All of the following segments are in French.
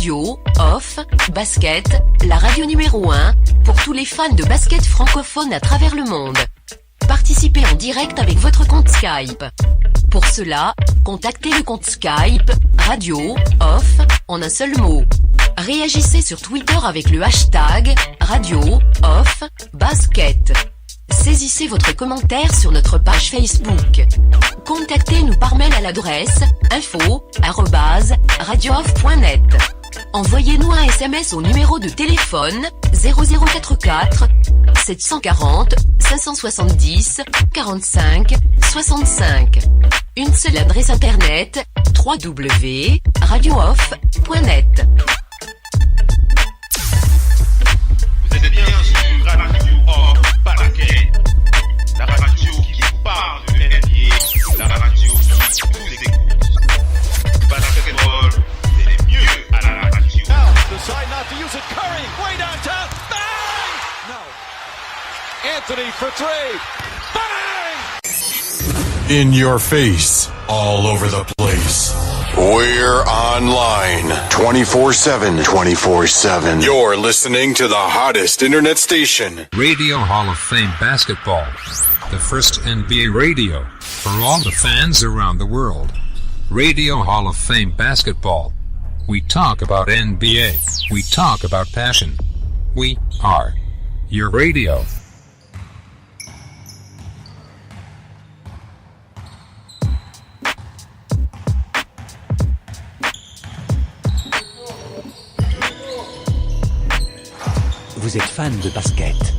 Radio, Off, Basket, la radio numéro 1, pour tous les fans de basket francophone à travers le monde. Participez en direct avec votre compte Skype. Pour cela, contactez le compte Skype, Radio, Off, en un seul mot. Réagissez sur Twitter avec le hashtag, Radio, Off, Basket. Saisissez votre commentaire sur notre page Facebook. Contactez-nous par mail à l'adresse info@radiooff.net. Envoyez-nous un SMS au numéro de téléphone 0044 740 570 45 65. Une seule adresse internet www.radiooff.net. Vous êtes bien sur Radio Off Basket, la radio qui parle de NBA, la radio qui vous écoute. Basketball, c'est le mieux à la radio. Now, decide not to use it. Curry, way downtown. Bang! No. Anthony for three. Bang! In your face, all over the place. We're online 24/7. 24/7. You're listening to the hottest internet station. Radio Hall of Fame Basketball. The first NBA radio for all the fans around the world. Radio Hall of Fame Basketball. We talk about NBA. We talk about passion. We are your radio. Vous êtes fan de basket.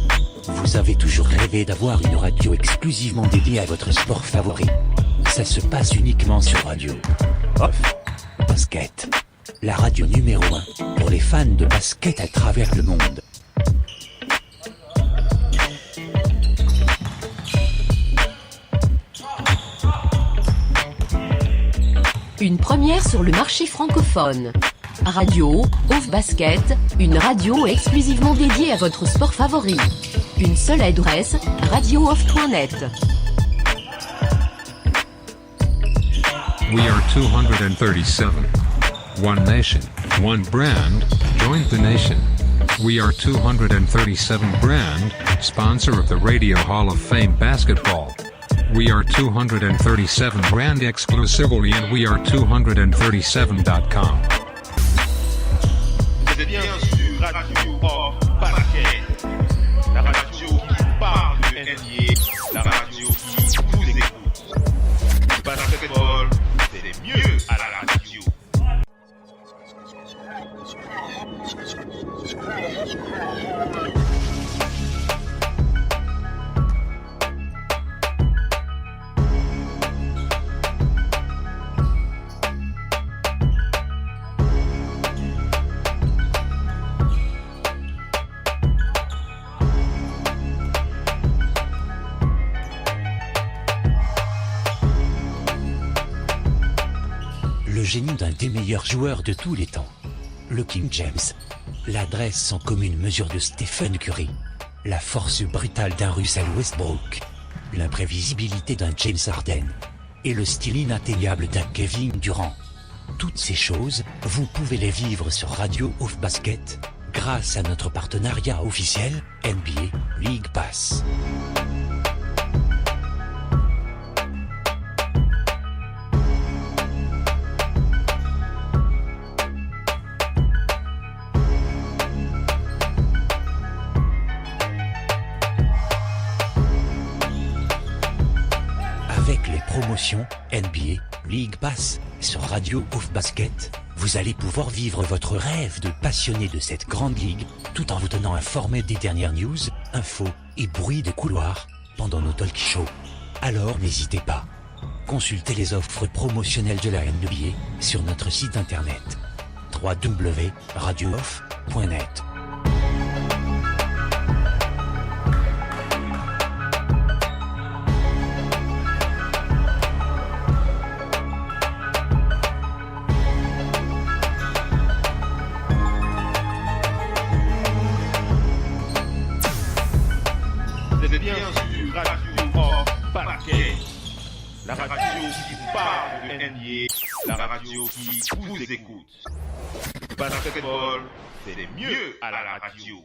Vous avez toujours rêvé d'avoir une radio exclusivement dédiée à votre sport favori. Ça se passe uniquement sur Radio Off Basket, la radio numéro 1 pour les fans de basket à travers le monde. Une première sur le marché francophone. Radio Off Basket, une radio exclusivement dédiée à votre sport favori. Une seule adresse, radiooff.net. We are 237. One nation, one brand, join the nation. We are 237 brand, sponsor of the Radio Hall of Fame Basketball. We are 237 brand exclusively and we are 237.com. Vous êtes bien sur Radio Off Basket, la radio qui parle de NBA, la radio qui vous écoute. Basketball, c'est le mieux à la radio. Le génie d'un des meilleurs joueurs de tous les temps. Le King James. L'adresse sans commune mesure de Stephen Curry. La force brutale d'un Russell Westbrook. L'imprévisibilité d'un James Harden. Et le style inatteignable d'un Kevin Durant. Toutes ces choses, vous pouvez les vivre sur Radio Off Basket, grâce à notre partenariat officiel, NBA League Pass. Avec les promotions NBA League Pass sur Radio Off Basket, vous allez pouvoir vivre votre rêve de passionné de cette grande ligue, tout en vous tenant informé des dernières news, infos et bruits de couloirs pendant nos talk shows. Alors n'hésitez pas. Consultez les offres promotionnelles de la NBA sur notre site internet www.radiooff.net. Vous êtes bien sur Radio Off Basket, la radio qui parle de NBA, la radio qui vous écoute. Basketball, c'est mieux à la radio.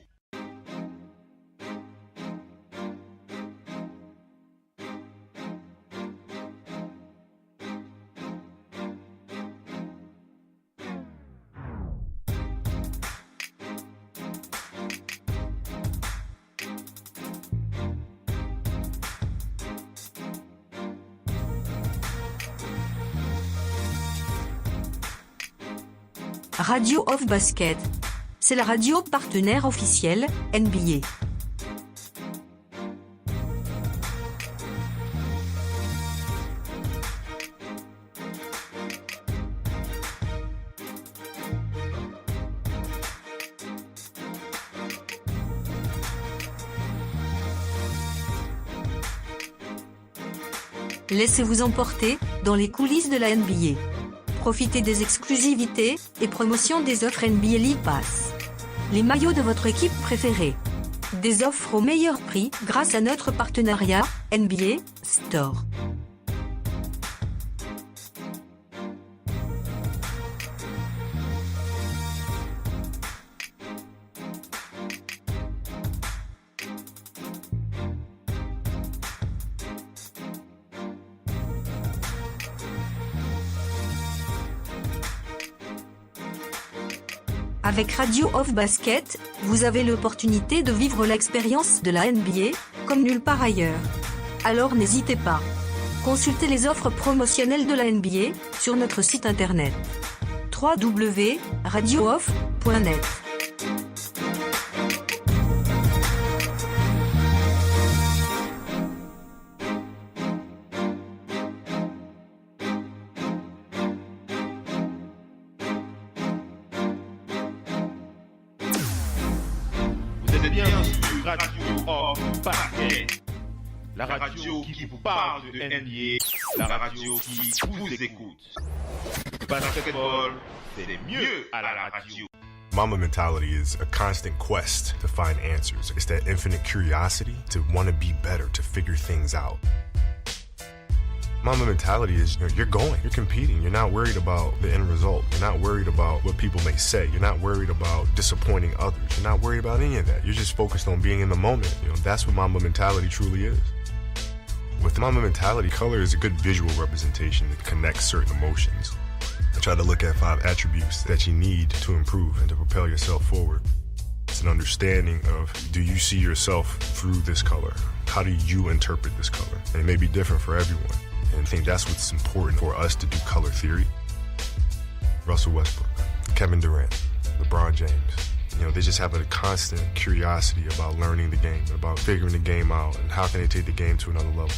Radio of Basket. C'est la radio partenaire officielle, NBA. Laissez-vous emporter dans les coulisses de la NBA. Profitez des exclusivités et promotions des offres NBA League Pass. Les maillots de votre équipe préférée. Des offres au meilleur prix grâce à notre partenariat NBA Store. Avec Radio of Basket, vous avez l'opportunité de vivre l'expérience de la NBA, comme nulle part ailleurs. Alors n'hésitez pas. Consultez les offres promotionnelles de la NBA sur notre site internet www.radiooff.net. Radio of Basket, la radio qui vous parle de NBA, la radio qui vous écoute. Basketball, c'est mieux à la radio. Mamba mentality is a constant quest to find answers. It's that infinite curiosity to want to be better, to figure things out. Mamba mentality is, you're going, you're competing. You're not worried about the end result. You're not worried about what people may say. You're not worried about disappointing others. You're not worried about any of that. You're just focused on being in the moment. That's what Mamba mentality truly is. With Mamba mentality, color is a good visual representation that connects certain emotions. I try to look at 5 attributes that you need to improve and to propel yourself forward. It's an understanding of, do you see yourself through this color? How do you interpret this color? And it may be different for everyone. And I think that's what's important for us to do color theory. Russell Westbrook, Kevin Durant, LeBron James. They just have a constant curiosity about learning the game, about figuring the game out, and how can they take the game to another level.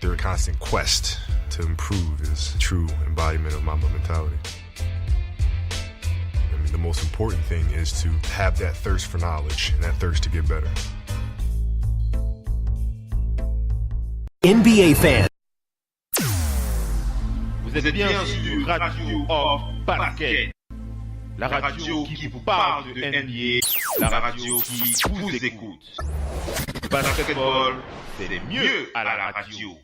Their constant quest to improve is a true embodiment of Mamba mentality. The most important thing is to have that thirst for knowledge and that thirst to get better. NBA fans. Vous êtes bien sur Radio of Basket, la radio qui vous parle de NBA, la radio qui vous écoute. Basketball, c'est mieux à la radio.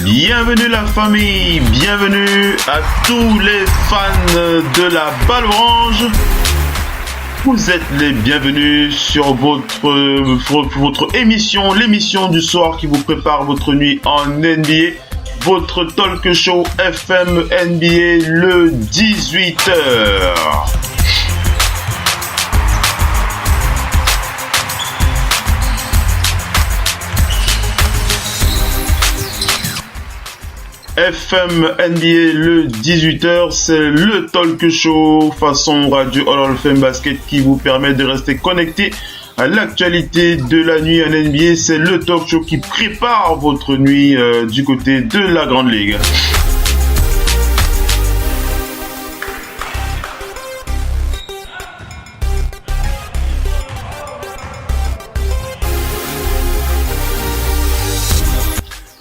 Bienvenue la famille, bienvenue à tous les fans de la balle orange. Vous êtes les bienvenus sur votre émission, l'émission du soir qui vous prépare votre nuit en NBA, votre talk show FM NBA le 18h. FM NBA le 18h, c'est le talk show façon radio All of Fame Basket qui vous permet de rester connecté à l'actualité de la nuit en NBA. C'est le talk show qui prépare votre nuit du côté de la Grande Ligue.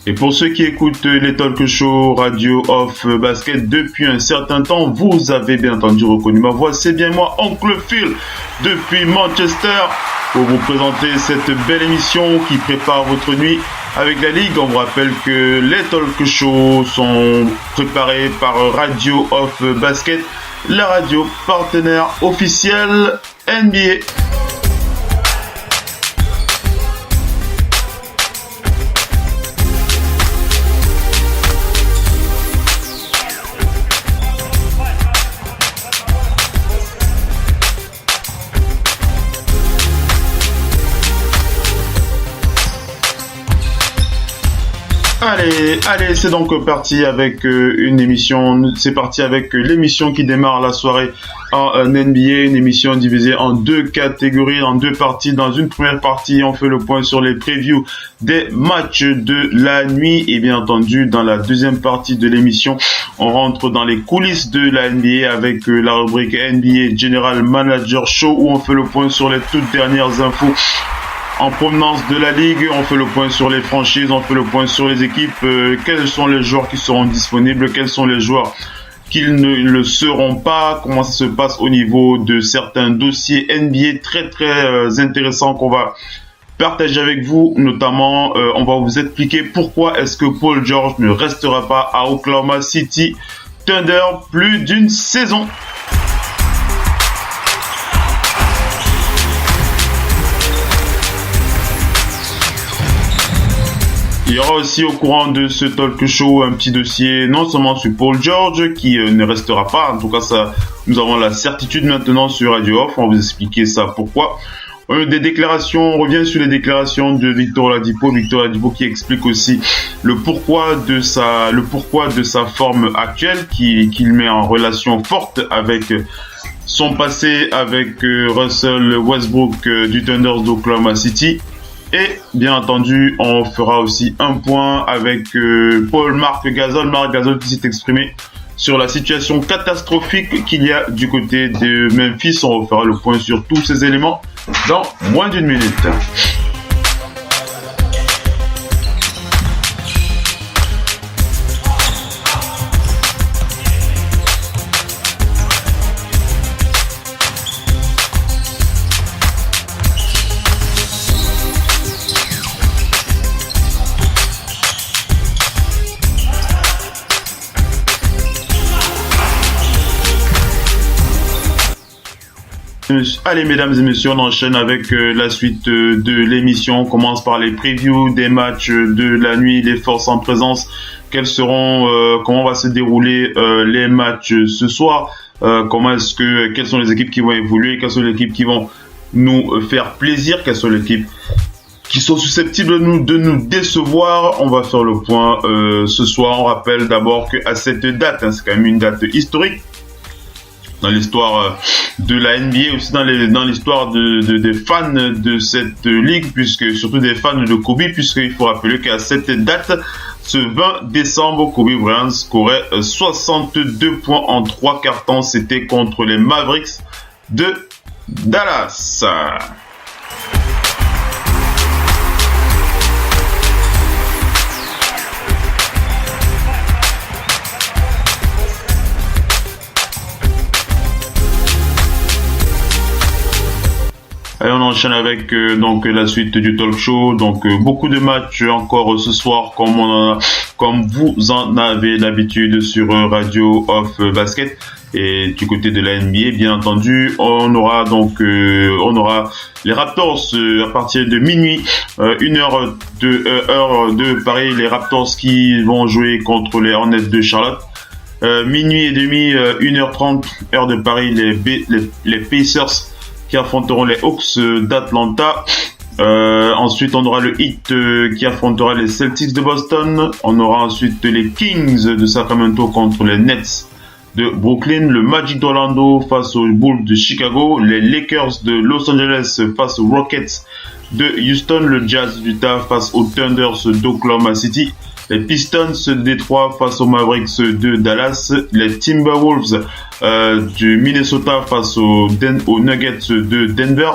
Et pour ceux qui écoutent les talk shows Radio of Basket depuis un certain temps, vous avez bien entendu reconnu ma voix. C'est bien moi, Oncle Phil, depuis Manchester, pour vous présenter cette belle émission qui prépare votre nuit avec la Ligue. On vous rappelle que les talk shows sont préparés par Radio of Basket, la radio partenaire officielle NBA. Allez, c'est donc parti avec une émission. C'est parti avec l'émission qui démarre la soirée en NBA, une émission divisée en deux catégories, en deux parties. Dans une première partie, on fait le point sur les previews des matchs de la nuit. Et bien entendu, dans la deuxième partie de l'émission, on rentre dans les coulisses de la NBA avec la rubrique NBA General Manager Show, où on fait le point sur les toutes dernières infos en provenance de la Ligue. On fait le point sur les franchises, on fait le point sur les équipes, quels sont les joueurs qui seront disponibles, quels sont les joueurs qui ne le seront pas, comment ça se passe au niveau de certains dossiers NBA très intéressants qu'on va partager avec vous. Notamment, on va vous expliquer pourquoi est-ce que Paul George ne restera pas à Oklahoma City Thunder plus d'une saison. Il y aura aussi au courant de ce talk show un petit dossier non seulement sur Paul George qui ne restera pas, en tout cas ça, nous avons la certitude maintenant sur Radio Off, on va vous expliquer ça pourquoi. Des déclarations, on revient sur les déclarations de Victor Oladipo qui explique aussi le pourquoi de sa forme actuelle, qu'il met en relation forte avec son passé avec Russell Westbrook du Thunder d'Oklahoma City. Et bien entendu, on fera aussi un point avec Marc Gasol qui s'est exprimé sur la situation catastrophique qu'il y a du côté de Memphis. On refera le point sur tous ces éléments dans moins d'une minute. Allez, mesdames et messieurs, on enchaîne avec la suite de l'émission. On commence par les previews des matchs de la nuit, les forces en présence. Quels seront, comment va se dérouler les matchs ce soir, quelles sont les équipes qui vont évoluer, quelles sont les équipes qui vont nous faire plaisir, quelles sont les équipes qui sont susceptibles de nous décevoir. On va faire le point ce soir. On rappelle d'abord qu'à cette date, c'est quand même une date historique dans l'histoire de la NBA, aussi dans l'histoire des fans de cette ligue, puisque surtout des fans de Kobe, puisqu'il faut rappeler qu'à cette date, ce 20 décembre, Kobe Bryant scorait 62 points en 3 quarts-temps. C'était contre les Mavericks de Dallas. Et on enchaîne avec donc la suite du talk show. Donc beaucoup de matchs encore ce soir, comme vous en avez l'habitude sur Radio of Basket. Et du côté de la NBA, bien entendu, on aura les Raptors à partir de minuit, 1 heure de Paris, les Raptors qui vont jouer contre les Hornets de Charlotte. Minuit et demi, 1h30 heure de Paris, les Pacers qui affronteront les Hawks d'Atlanta. Ensuite, on aura le Heat qui affrontera les Celtics de Boston. On aura ensuite les Kings de Sacramento contre les Nets de Brooklyn, le Magic d'Orlando face aux Bulls de Chicago, les Lakers de Los Angeles face aux Rockets de Houston, le Jazz d'Utah face aux Thunders d'Oklahoma City, les Pistons de Détroit face aux Mavericks de Dallas, les Timberwolves du Minnesota face aux Nuggets de Denver,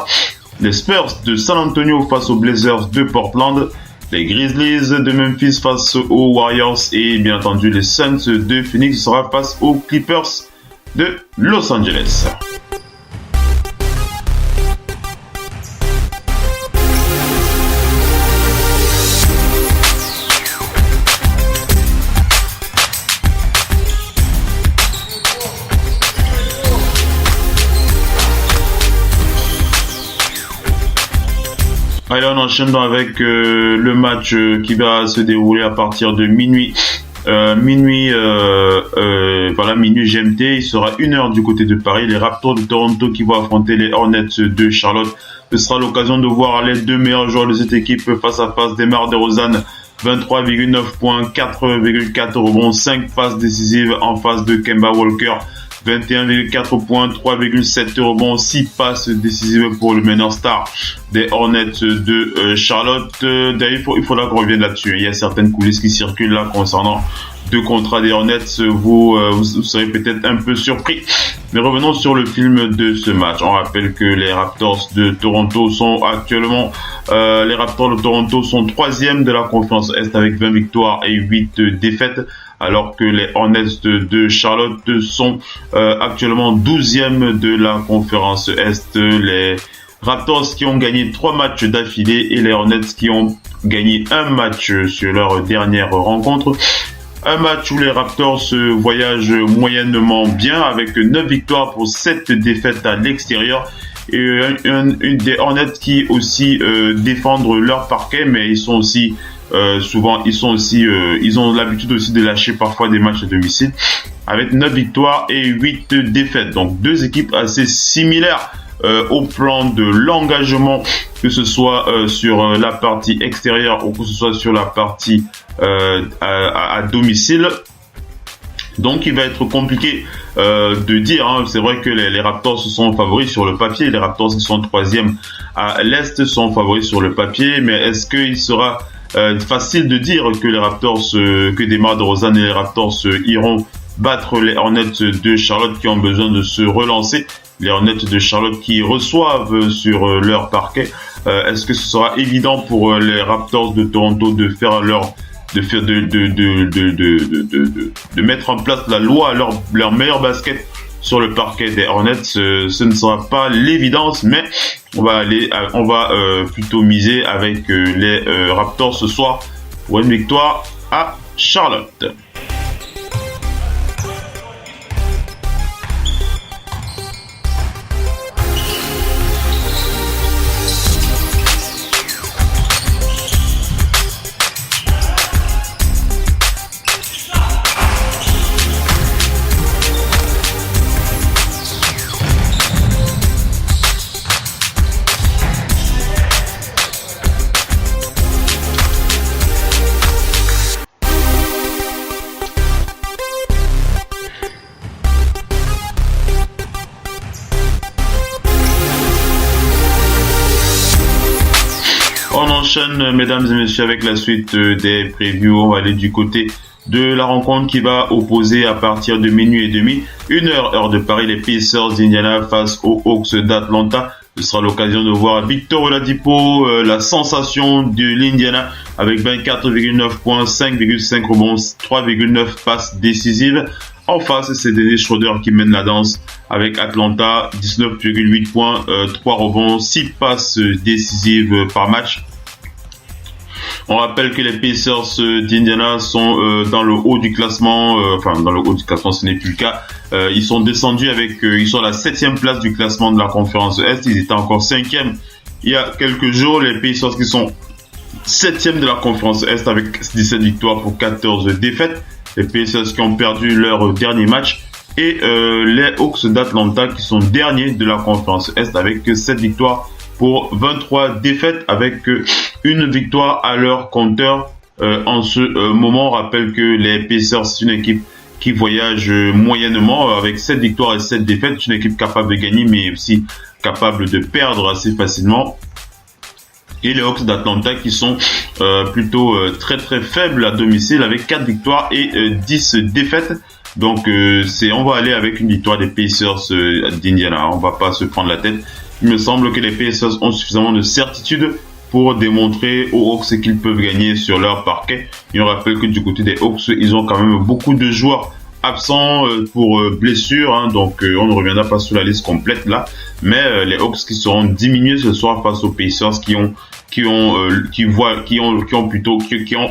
les Spurs de San Antonio face aux Blazers de Portland, Les Grizzlies de Memphis face aux Warriors et bien entendu les Suns de Phoenix sera face aux Clippers de Los Angeles. Allez, on enchaîne avec le match qui va se dérouler à partir de minuit. Minuit GMT. Il sera 1h du côté de Paris. Les Raptors de Toronto qui vont affronter les Hornets de Charlotte. Ce sera l'occasion de voir les deux meilleurs joueurs de cette équipe face à face. DeMar DeRozan, 23,9 points, 4,4 rebonds, 5 passes décisives en face de Kemba Walker. 21,4 points, 3,7 rebonds, 6 passes décisives pour le meneur star des Hornets de Charlotte. D'ailleurs, il faudra qu'on revienne là-dessus. Il y a certaines coulisses qui circulent là concernant deux contrats des Hornets. Vous serez peut-être un peu surpris. Mais revenons sur le film de ce match. On rappelle que les Raptors de Toronto sont actuellement... les Raptors de Toronto sont 3e de la conférence Est avec 20 victoires et 8 défaites. Alors que les Hornets de Charlotte sont actuellement 12e de la conférence Est. Les Raptors qui ont gagné 3 matchs d'affilée et les Hornets qui ont gagné un match sur leur dernière rencontre. Un match où les Raptors voyagent moyennement bien avec 9 victoires pour 7 défaites à l'extérieur. Et une des Hornets qui aussi défendent leur parquet, mais ils sont aussi... ils ont l'habitude aussi de lâcher parfois des matchs à domicile avec 9 victoires et 8 défaites. Donc deux équipes assez similaires au plan de l'engagement, que ce soit sur la partie extérieure ou que ce soit sur la partie à domicile. Donc il va être compliqué de dire, hein. C'est vrai que les Raptors sont favoris sur le papier, les Raptors qui sont 3e à l'Est sont favoris sur le papier, mais est-ce qu'il sera facile de dire que les Raptors, que DeMar DeRozan et les Raptors iront battre les Hornets de Charlotte qui ont besoin de se relancer, les Hornets de Charlotte qui reçoivent sur leur parquet. Est-ce que ce sera évident pour les Raptors de Toronto de faire de mettre en place la loi, leur meilleur basket sur le parquet des Hornets? Ce ne sera pas l'évidence, mais on va plutôt miser avec les Raptors ce soir pour une victoire à Charlotte. Mesdames et messieurs, avec la suite des previews, on va aller du côté de la rencontre qui va opposer à partir de minuit et demi, 1h heure de Paris, les Pacers d'Indiana face aux Hawks d'Atlanta. Ce sera l'occasion de voir Victor Oladipo, la sensation de l'Indiana, avec 24,9 points, 5,5 rebonds, 3,9 passes décisives. En face, c'est Dennis Schroeder qui mène la danse avec Atlanta, 19,8 points, 3 rebonds, 6 passes décisives par match. On rappelle que les Pacers d'Indiana sont dans le haut du classement, dans le haut du classement ce n'est plus le cas. Ils sont descendus ils sont à la 7e place du classement de la conférence Est. Ils étaient encore 5e il y a quelques jours. Les Pacers qui sont 7e de la conférence Est avec 17 victoires pour 14 défaites. Les Pacers qui ont perdu leur dernier match. Et les Hawks d'Atlanta qui sont derniers de la conférence Est avec 7 victoires pour 23 défaites avec une victoire à leur compteur. En ce moment, on rappelle que les Pacers, c'est une équipe qui voyage moyennement avec 7 victoires et 7 défaites. C'est une équipe capable de gagner mais aussi capable de perdre assez facilement. Et les Hawks d'Atlanta qui sont plutôt très très faibles à domicile avec 4 victoires et 10 défaites. Donc on va aller avec une victoire des Pacers d'Indiana. On va pas se prendre la tête. Il me semble que les Pacers ont suffisamment de certitude pour démontrer aux Hawks qu'ils peuvent gagner sur leur parquet. Et on rappelle que du côté des Hawks, ils ont quand même beaucoup de joueurs absents pour blessure, hein, donc on ne reviendra pas sur la liste complète là, mais les Hawks qui seront diminués ce soir face aux Pacers qui ont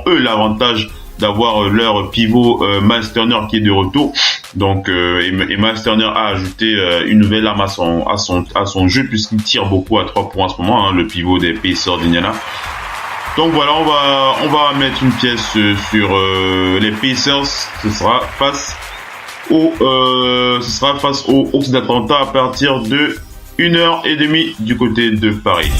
eux l'avantage d'avoir leur pivot Miles Turner qui est de retour. Donc et Miles Turner a ajouté une nouvelle arme à son jeu puisqu'il tire beaucoup à 3 points en ce moment, hein, le pivot des Pacers d'Indiana. Donc voilà, on va mettre une pièce sur les Pacers. Ce sera face aux Hawks d'Atlanta à partir de 1h30 du côté de Paris.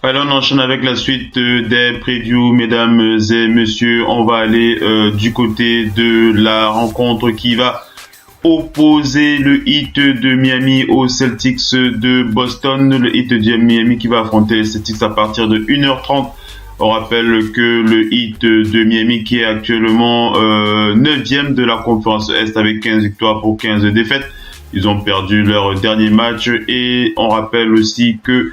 Alors on enchaîne avec la suite des previews, mesdames et messieurs. On va aller du côté de la rencontre qui va opposer le Heat de Miami aux Celtics de Boston. Le Heat de Miami qui va affronter les Celtics à partir de 1h30. On rappelle que le Heat de Miami qui est actuellement 9e de la conférence Est avec 15 victoires pour 15 défaites. Ils ont perdu leur dernier match et on rappelle aussi que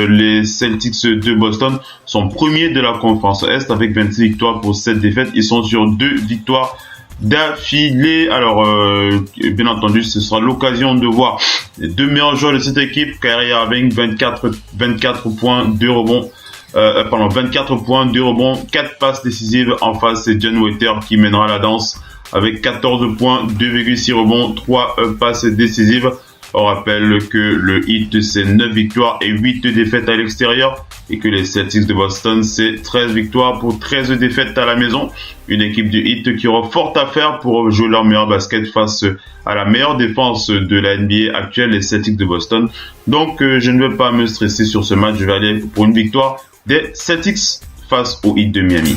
les Celtics de Boston sont premiers de la conférence Est avec 26 victoires pour 7 défaites. Ils sont sur 2 victoires d'affilée. Alors, bien entendu, ce sera l'occasion de voir les deux meilleurs joueurs de cette équipe. Kyrie Irving, 24 points, 2 rebonds. 24 points, 2 rebonds, 4 passes décisives. En face, c'est John Waiter qui mènera la danse avec 14 points, 2,6 rebonds, 3 passes décisives. On rappelle que le Heat, c'est 9 victoires et 8 défaites à l'extérieur et que les Celtics de Boston, c'est 13 victoires pour 13 défaites à la maison. Une équipe du Heat qui aura fort à faire pour jouer leur meilleur basket face à la meilleure défense de la NBA actuelle, les Celtics de Boston. Donc, je ne vais pas me stresser sur ce match. Je vais aller pour une victoire des Celtics face au Heat de Miami.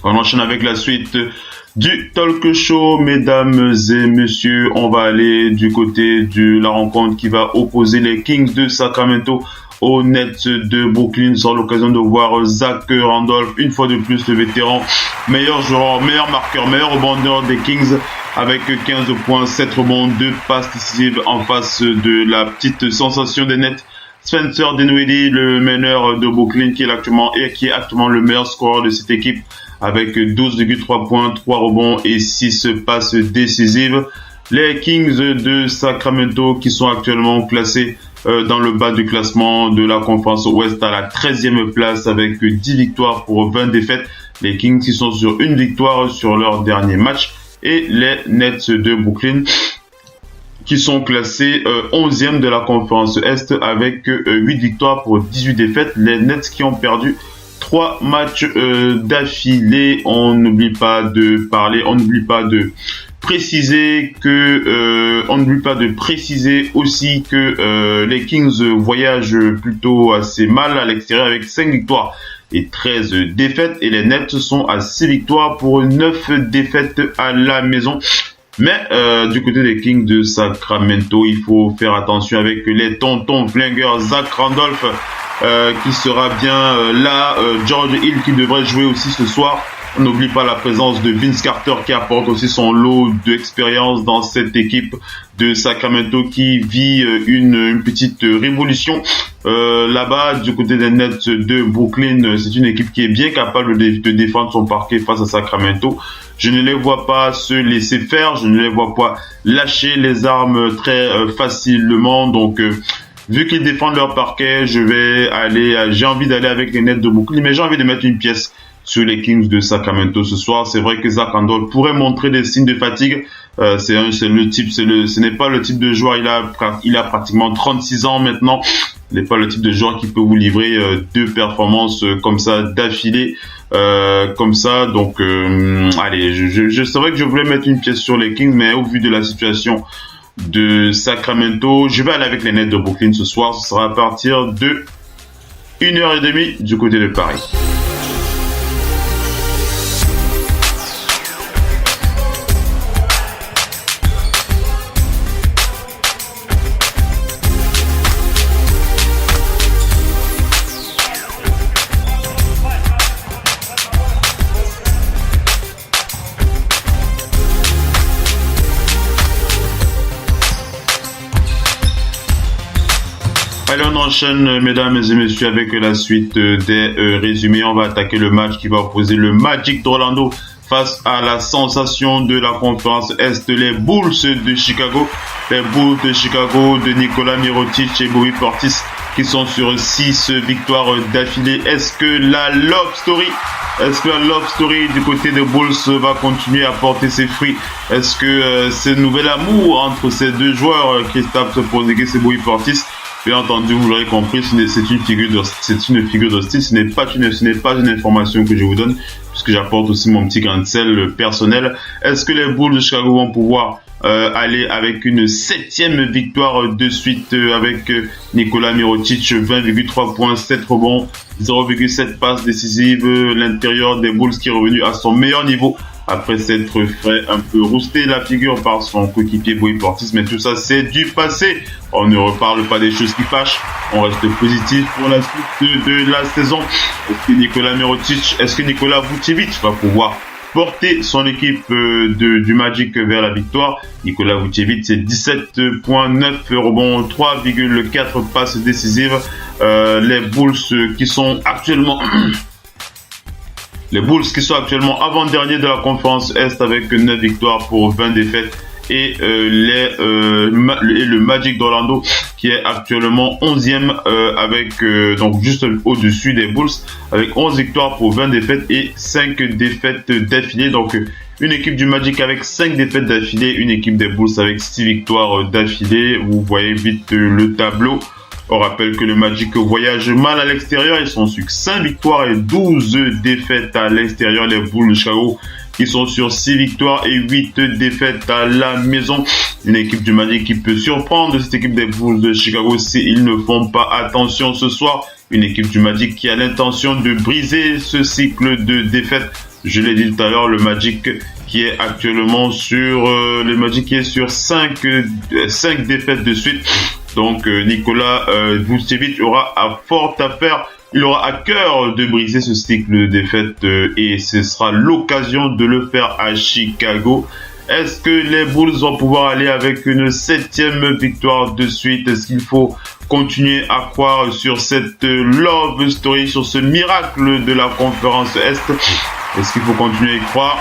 On enchaîne avec la suite du talk show, mesdames et messieurs. On va aller du côté de la rencontre qui va opposer les Kings de Sacramento aux Nets de Brooklyn. Sur l'occasion de voir Zach Randolph, une fois de plus le vétéran, meilleur joueur, meilleur marqueur, meilleur rebondeur des Kings avec 15 points, 7 rebonds, 2 passes décisives en face de la petite sensation des Nets. Spencer Dinwiddie, le meneur de Brooklyn qui est actuellement le meilleur scoreur de cette équipe avec 12,3 points, 3 rebonds et 6 passes décisives. Les Kings de Sacramento qui sont actuellement classés dans le bas du classement de la conférence Ouest à la 13e place avec 10 victoires pour 20 défaites. Les Kings qui sont sur une victoire sur leur dernier match et les Nets de Brooklyn qui sont classés 11e de la conférence Est avec 8 victoires pour 18 défaites. Les Nets qui ont perdu 3 matchs d'affilée. On n'oublie pas de préciser que on n'oublie pas de préciser aussi que les Kings voyagent plutôt assez mal à l'extérieur avec 5 victoires et 13 défaites, et les Nets sont à 6 victoires pour 9 défaites à la maison. Mais du côté des Kings de Sacramento, il faut faire attention avec les tontons flingueurs. Zach Randolph qui sera bien là, George Hill qui devrait jouer aussi ce soir. On n'oublie pas la présence de Vince Carter qui apporte aussi son lot d'expérience dans cette équipe de Sacramento qui vit une petite révolution là-bas. Du côté des Nets de Brooklyn, c'est une équipe qui est bien capable de défendre son parquet face à Sacramento. Je ne les vois pas se laisser faire, je ne les vois pas lâcher les armes très facilement. Donc vu qu'ils défendent leur parquet, j'ai envie d'aller avec les Nets de Brooklyn, mais j'ai envie de mettre une pièce sur les Kings de Sacramento ce soir. C'est vrai que Zach Randolph pourrait montrer des signes de fatigue. Ce n'est pas le type de joueur. Il a pratiquement 36 ans maintenant. Il n'est pas le type de joueur qui peut vous livrer 2 performances comme ça d'affilée, comme ça. Donc, allez, c'est vrai que je voulais mettre une pièce sur les Kings, mais au vu de la situation de Sacramento, je vais aller avec les Nets de Brooklyn ce soir. Ce sera à partir de 1h30 du côté de Paris. Allez, on enchaîne, mesdames et messieurs, avec la suite des résumés. On va attaquer le match qui va opposer le Magic d'Orlando face à la sensation de la conférence Est, les Bulls de Chicago. Les Bulls de Chicago de Nikola Mirotic et Bobby Portis qui sont sur 6 victoires d'affilée. Est-ce que la love story du côté des Bulls va continuer à porter ses fruits? Est-ce que ce nouvel amour entre ces deux joueurs, Kristaps Porzingis et Bobby Portis, bien entendu, vous l'aurez compris, c'est une figure de style, ce n'est pas une information que je vous donne, puisque j'apporte aussi mon petit grain de sel personnel. Est-ce que les Bulls de Chicago vont pouvoir aller avec une 7e victoire de suite avec Nikola Mirotic, 20,3 points, 7 rebonds, 0,7 passes décisives, l'intérieur des Bulls qui est revenu à son meilleur niveau après s'être fait un peu rouster la figure par son coéquipier Bobby Portis, mais tout ça c'est du passé. On ne reparle pas des choses qui fâchent, on reste positif pour la suite de la saison. Est-ce que Nikola Vucevic va pouvoir porter son équipe du Magic vers la victoire? Nikola Vucevic, c'est 17,9 rebonds, 3,4 passes décisives. Les Bulls qui sont actuellement avant-dernier de la conférence Est avec 9 victoires pour 20 défaites. Et le Magic d'Orlando qui est actuellement 11e avec donc juste au-dessus des Bulls avec 11 victoires pour 20 défaites et 5 défaites d'affilée. Donc une équipe du Magic avec 5 défaites d'affilée, une équipe des Bulls avec 6 victoires d'affilée. Vous voyez vite le tableau. On rappelle que le Magic voyage mal à l'extérieur. Ils sont sur 5 victoires et 12 défaites à l'extérieur. Les Bulls de Chicago qui sont sur 6 victoires et 8 défaites à la maison. Une équipe du Magic qui peut surprendre cette équipe des Bulls de Chicago s'ils ne font pas attention ce soir. Une équipe du Magic qui a l'intention de briser ce cycle de défaites. Je l'ai dit tout à l'heure, le Magic qui est actuellement sur 5 défaites de suite. Donc Nikola Vucevic aura fort à faire. Il aura à cœur de briser ce cycle de défaites et ce sera l'occasion de le faire à Chicago. Est-ce que les Bulls vont pouvoir aller avec une 7e victoire de suite? Est-ce qu'il faut continuer à croire sur cette love story, sur ce miracle de la conférence Est? Est-ce qu'il faut continuer à y croire?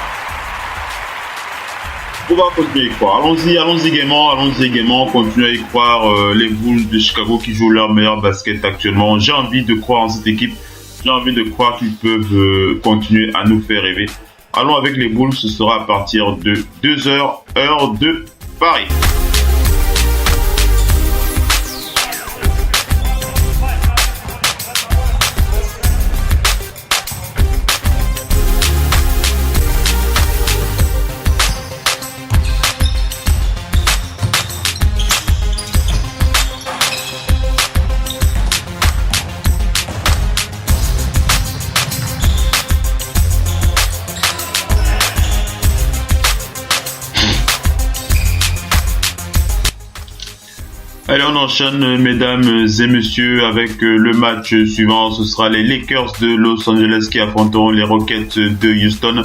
On va continuer à y croire. Allons-y gaiement, continuez à y croire. Les Bulls de Chicago qui jouent leur meilleur basket actuellement. J'ai envie de croire en cette équipe. J'ai envie de croire qu'ils peuvent continuer à nous faire rêver. Allons avec les Bulls, ce sera à partir de 2h, heure de Paris. Allez, on enchaîne, mesdames et messieurs, avec le match suivant. Ce sera les Lakers de Los Angeles qui affronteront les Rockets de Houston.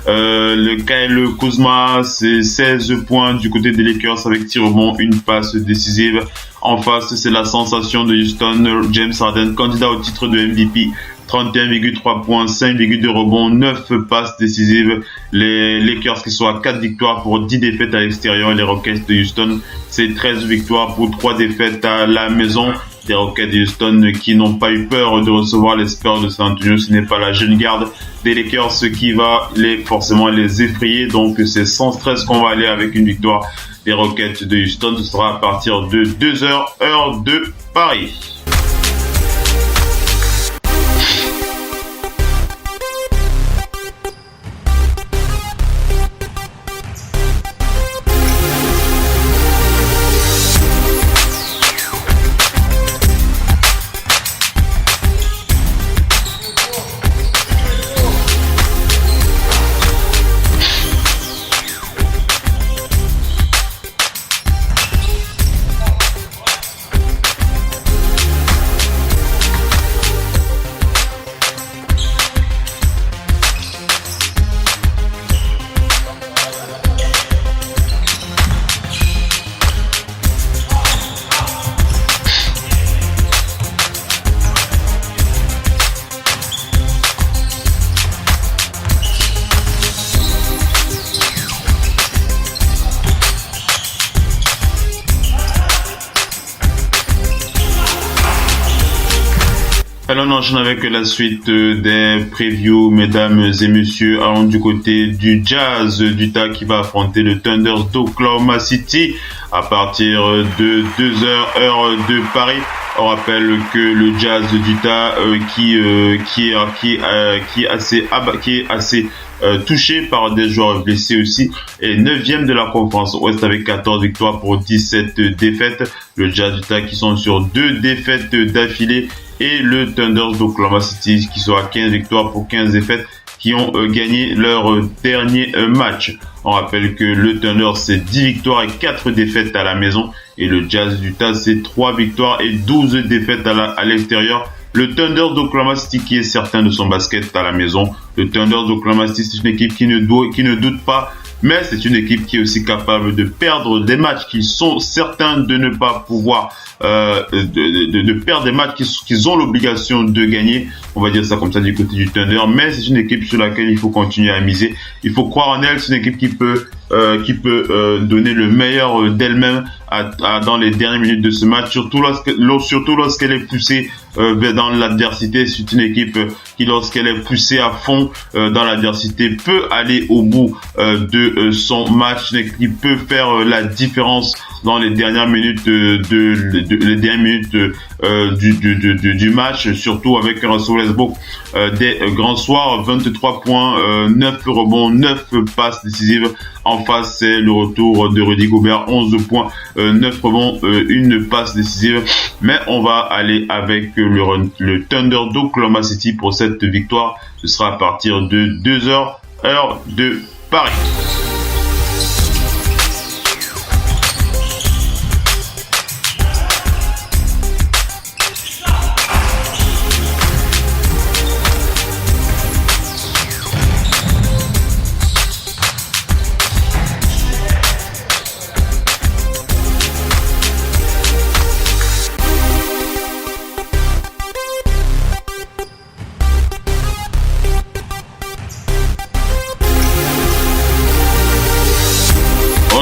Le Kyle Kuzma, c'est 16 points du côté des Lakers avec tir rebond, une passe décisive. En face, c'est la sensation de Houston, James Harden, candidat au titre de MVP. 31,3 points, 5,2 rebonds, 9 passes décisives. Les Lakers qui sont à 4 victoires pour 10 défaites à l'extérieur. Et les Rockets de Houston, c'est 13 victoires pour 3 défaites à la maison. Les Rockets de Houston qui n'ont pas eu peur de recevoir les Spurs de San Antonio. Ce n'est pas la jeune garde des Lakers qui va forcément les effrayer. Donc c'est sans stress qu'on va aller avec une victoire des Rockets de Houston. Ce sera à partir de 2h, heure de Paris. Alors on enchaîne avec la suite des previews, mesdames et messieurs. Allons du côté du Jazz d'Utah qui va affronter le Thunder d'Oklahoma City à partir de 2h heure de Paris. On rappelle que le Jazz d'Utah qui est assez touché par des joueurs blessés aussi, et 9e de la conférence Ouest avec 14 victoires pour 17 défaites. Le Jazz d'Utah qui sont sur 2 défaites d'affilée, et le Thunder d'Oklahoma City qui sont à 15 victoires pour 15 défaites, qui ont gagné leur dernier match. On rappelle que le Thunder c'est 10 victoires et 4 défaites à la maison, et le Jazz d'Utah c'est 3 victoires et 12 défaites à l'extérieur. Le Thunder d'Oklahoma City qui est certain de son basket à la maison. Le Thunder d'Oklahoma City c'est une équipe qui ne doute pas, mais c'est une équipe qui est aussi capable de perdre des matchs qu'ils sont certains de ne pas pouvoir de perdre des matchs qu'ils ont l'obligation de gagner. On va dire ça comme ça du côté du Thunder, mais c'est une équipe sur laquelle il faut continuer à miser. Il faut croire en elle. C'est une équipe qui peut donner le meilleur d'elle-même dans les dernières minutes de ce match, surtout lorsqu'elle est poussée dans l'adversité. C'est une équipe qui, lorsqu'elle est poussée à fond dans l'adversité, peut aller au bout de son match. Une équipe qui peut faire la différence dans les dernières minutes du match, surtout avec Russell Westbrook des grands soirs. 23 points, 9 rebonds, 9 passes décisives. En face, c'est le retour de Rudy Gobert, 11 points, 9 rebonds, une passe décisive. Mais on va aller avec le Thunder d'Oklahoma City pour cette victoire. Ce sera à partir de 2h, heure de Paris.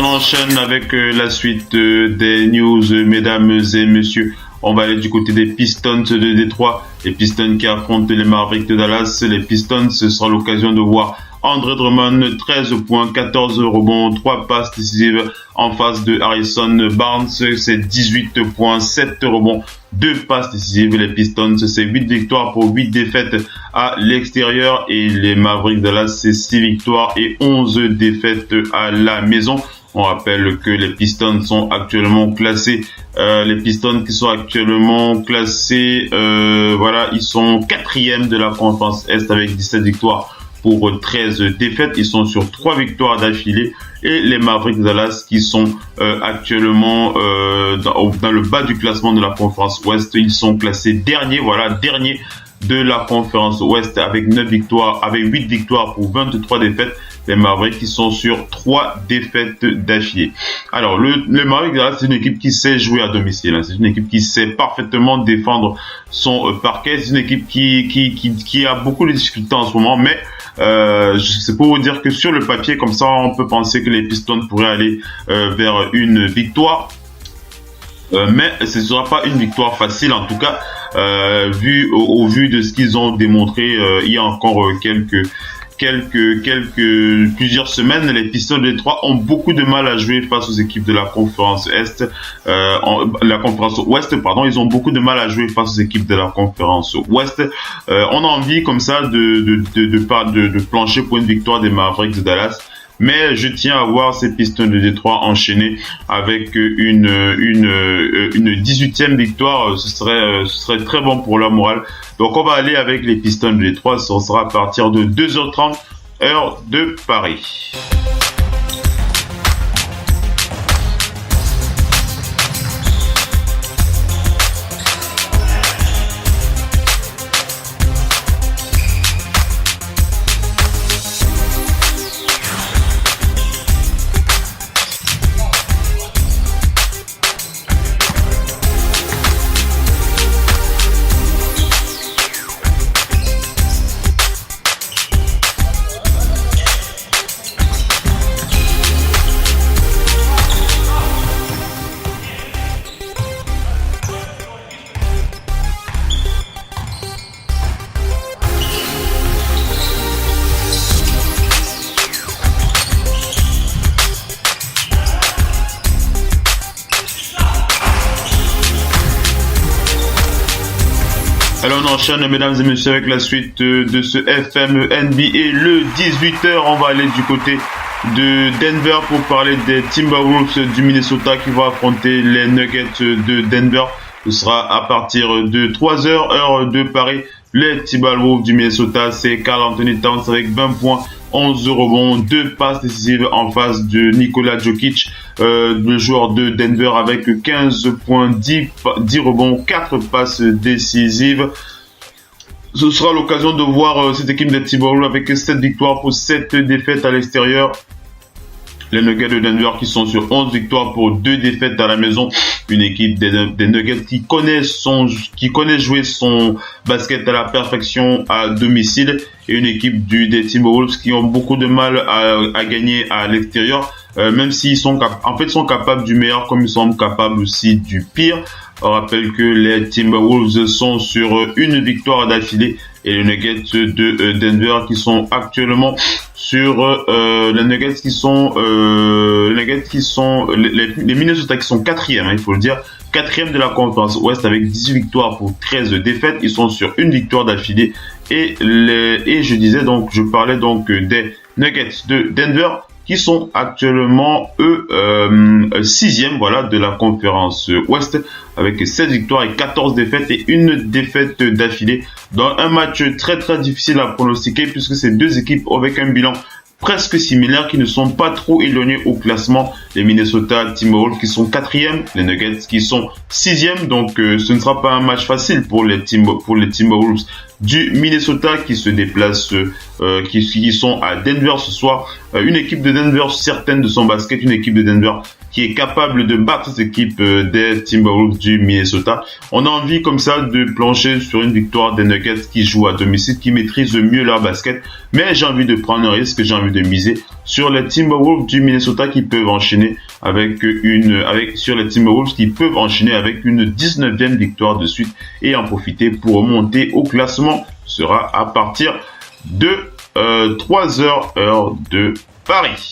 Enchaîne avec la suite des news, mesdames et messieurs. On va aller du côté des Pistons de Détroit. Les Pistons qui affrontent les Mavericks de Dallas. Les Pistons, ce sera l'occasion de voir Andre Drummond, 13 points, 14 rebonds, 3 passes décisives. En face de Harrison Barnes, c'est 18 points, 7 rebonds, 2 passes décisives. Les Pistons, c'est 8 victoires pour 8 défaites à l'extérieur. Et les Mavericks de Dallas, c'est 6 victoires et 11 défaites à la maison. On rappelle que les Pistons sont actuellement classés. Les Pistons qui sont actuellement classés, ils sont 4e de la conférence Est avec 17 victoires pour 13 défaites. Ils sont sur 3 victoires d'affilée. et les Mavericks de Dallas qui sont actuellement dans le bas du classement de la conférence Ouest. Ils sont classés dernier de la conférence Ouest avec 8 victoires pour 23 défaites. Les Mavericks qui sont sur 3 défaites d'affilée. Alors, les Mavericks, c'est une équipe qui sait jouer à domicile. C'est une équipe qui sait parfaitement défendre son parquet. C'est une équipe qui a beaucoup de difficultés en ce moment, mais c'est pour vous dire que sur le papier, comme ça, on peut penser que les Pistons pourraient aller vers une victoire. Mais ce ne sera pas une victoire facile, en tout cas, au vu de ce qu'ils ont démontré il y a encore plusieurs semaines. Les Pistons de Détroit ont beaucoup de mal à jouer face aux équipes de la conférence la conférence Ouest, ils ont beaucoup de mal à jouer face aux équipes de la conférence Ouest. On a envie comme ça de plancher pour une victoire des Mavericks de Dallas. Mais je tiens à voir ces Pistons de Détroit enchaîner avec une 18e victoire. Ce serait très bon pour leur morale. Donc on va aller avec les Pistons de Détroit. Ce sera à partir de 2h30 heure de Paris. Alors on enchaîne, mesdames et messieurs, avec la suite de ce FM NBA. Le 18h, on va aller du côté de Denver pour parler des Timberwolves du Minnesota qui vont affronter les Nuggets de Denver. Ce sera à partir de 3h, heure de Paris. Les Timberwolves du Minnesota, c'est Karl Anthony Towns avec 20 points, 11 rebonds, 2 passes décisives en face de Nikola Jokic, le joueur de Denver avec 15 points, 10 rebonds, 4 passes décisives. Ce sera l'occasion de voir cette équipe des Timberwolves avec 7 victoires pour 7 défaites à l'extérieur. Les Nuggets de Denver qui sont sur 11 victoires pour 2 défaites à la maison. Une équipe des Nuggets qui connaît jouer son basket à la perfection à domicile. Et une équipe des Timberwolves qui ont beaucoup de mal à gagner à l'extérieur. Même s'ils sont capables du meilleur comme ils sont capables aussi du pire. On rappelle que les Timberwolves sont sur une victoire d'affilée. Et les Nuggets de Denver qui sont actuellement sur les Minnesota qui sont 4e, il faut le dire, 4e de la conférence Ouest avec 18 victoires pour 13 défaites. Ils sont sur une victoire d'affilée et je parlais donc des Nuggets de Denver qui sont actuellement eux 6e de la conférence Ouest avec 16 victoires et 14 défaites et une défaite d'affilée dans un match très très difficile à pronostiquer puisque ces deux équipes avec un bilan presque similaires qui ne sont pas trop éloignés au classement. Les Minnesota Timberwolves qui sont 4e, les Nuggets qui sont 6e, donc ce ne sera pas un match facile pour les Timberwolves du Minnesota qui se déplacent, qui sont à Denver ce soir. Une équipe de Denver certaine de son basket, une équipe de Denver qui est capable de battre cette équipe des Timberwolves du Minnesota. On a envie comme ça de plancher sur une victoire des Nuggets qui jouent à domicile, qui maîtrisent mieux leur basket. Mais j'ai envie de prendre un risque, j'ai envie de miser sur les Timberwolves du Minnesota qui peuvent enchaîner sur les Timberwolves qui peuvent enchaîner avec une 19e victoire de suite et en profiter pour remonter au classement. Ce sera à partir de 3h heure de Paris.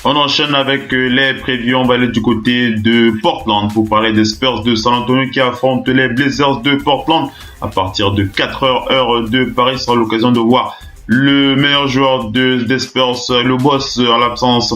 On enchaîne avec les previews. On va aller du côté de Portland pour parler des Spurs de San Antonio qui affrontent les Blazers de Portland. À partir de 4h heure de Paris, ce sera l'occasion de voir le meilleur joueur des Spurs, le boss à l'absence,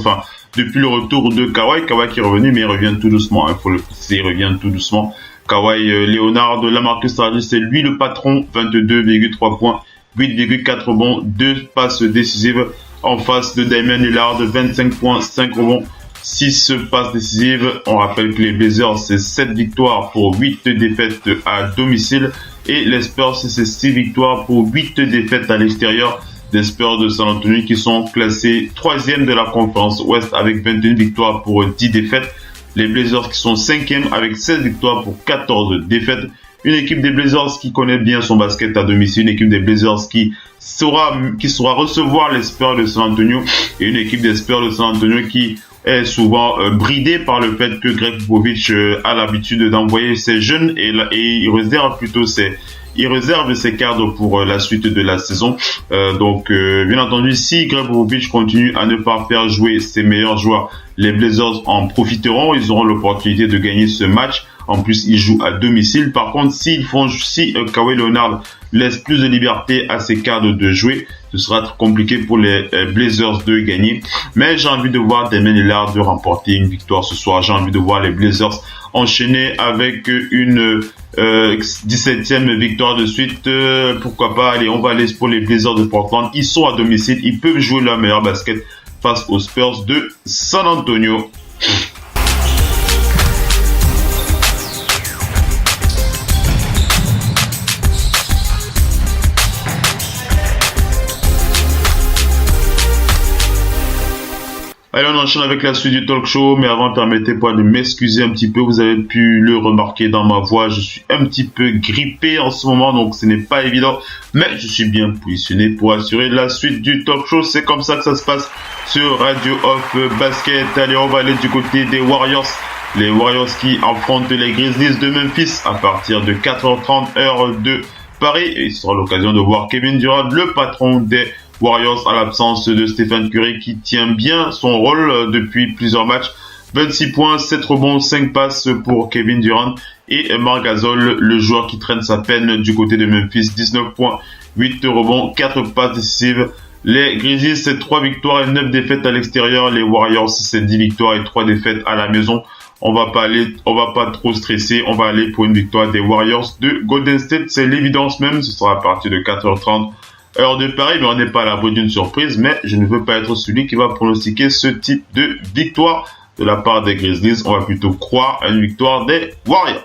depuis le retour de Kawhi. Kawhi qui est revenu, mais il revient tout doucement. Il faut le préciser, il revient tout doucement. Kawhi Leonard, LaMarcus Aldridge, c'est lui le patron, 22,3 points, 8,4 rebonds, 2 passes décisives. En face de Damian Lillard, 25 points, 5 rebonds, 6 passes décisives. On rappelle que les Blazers, c'est 7 victoires pour 8 défaites à domicile. Et les Spurs, c'est 6 victoires pour 8 défaites à l'extérieur. Des Spurs de San Antonio qui sont classés 3e de la conférence Ouest avec 21 victoires pour 10 défaites. Les Blazers qui sont 5e avec 16 victoires pour 14 défaites. Une équipe des Blazers qui connaît bien son basket à domicile, une équipe des Blazers qui saura recevoir les Spurs de San Antonio, et une équipe des Spurs de San Antonio qui est souvent bridée par le fait que Greg Popovich a l'habitude d'envoyer ses jeunes et il réserve ses cadres pour la suite de la saison. Donc, bien entendu, si Greg Popovich continue à ne pas faire jouer ses meilleurs joueurs, les Blazers en profiteront. Ils auront l'opportunité de gagner ce match. En plus, ils jouent à domicile. Par contre, si Kawhi Leonard laisse plus de liberté à ses cadres de jouer, ce sera très compliqué pour les Blazers de gagner. Mais j'ai envie de voir Damian Lillard de remporter une victoire ce soir. J'ai envie de voir les Blazers enchaîner avec une 17e victoire de suite. Pourquoi pas? Allez, on va aller pour les Blazers de Portland. Ils sont à domicile. Ils peuvent jouer leur meilleur basket face aux Spurs de San Antonio. Allez, on enchaîne avec la suite du talk show, mais avant, permettez-moi de m'excuser un petit peu. Vous avez pu le remarquer dans ma voix, je suis un petit peu grippé en ce moment, donc ce n'est pas évident, mais je suis bien positionné pour assurer la suite du talk show. C'est comme ça que ça se passe sur Radio Off Basket. Allez, on va aller du côté des Warriors. Les Warriors qui affrontent les Grizzlies de Memphis à partir de 4h30 heure de Paris. Et ce sera l'occasion de voir Kevin Durant, le patron des Warriors, à l'absence de Stephen Curry qui tient bien son rôle depuis plusieurs matchs. 26 points, 7 rebonds, 5 passes pour Kevin Durant. Et Marc Gasol, le joueur qui traîne sa peine du côté de Memphis, 19 points, 8 rebonds, 4 passes décisives. Les Grizzlies, c'est 3 victoires et 9 défaites à l'extérieur. Les Warriors, c'est 10 victoires et 3 défaites à la maison. On va pas trop stresser. On va aller pour une victoire des Warriors de Golden State. C'est l'évidence même. Ce sera à partir de 4h30 heure de Paris, mais on n'est pas à l'abri d'une surprise. Mais je ne veux pas être celui qui va pronostiquer ce type de victoire de la part des Grizzlies. On va plutôt croire à une victoire des Warriors.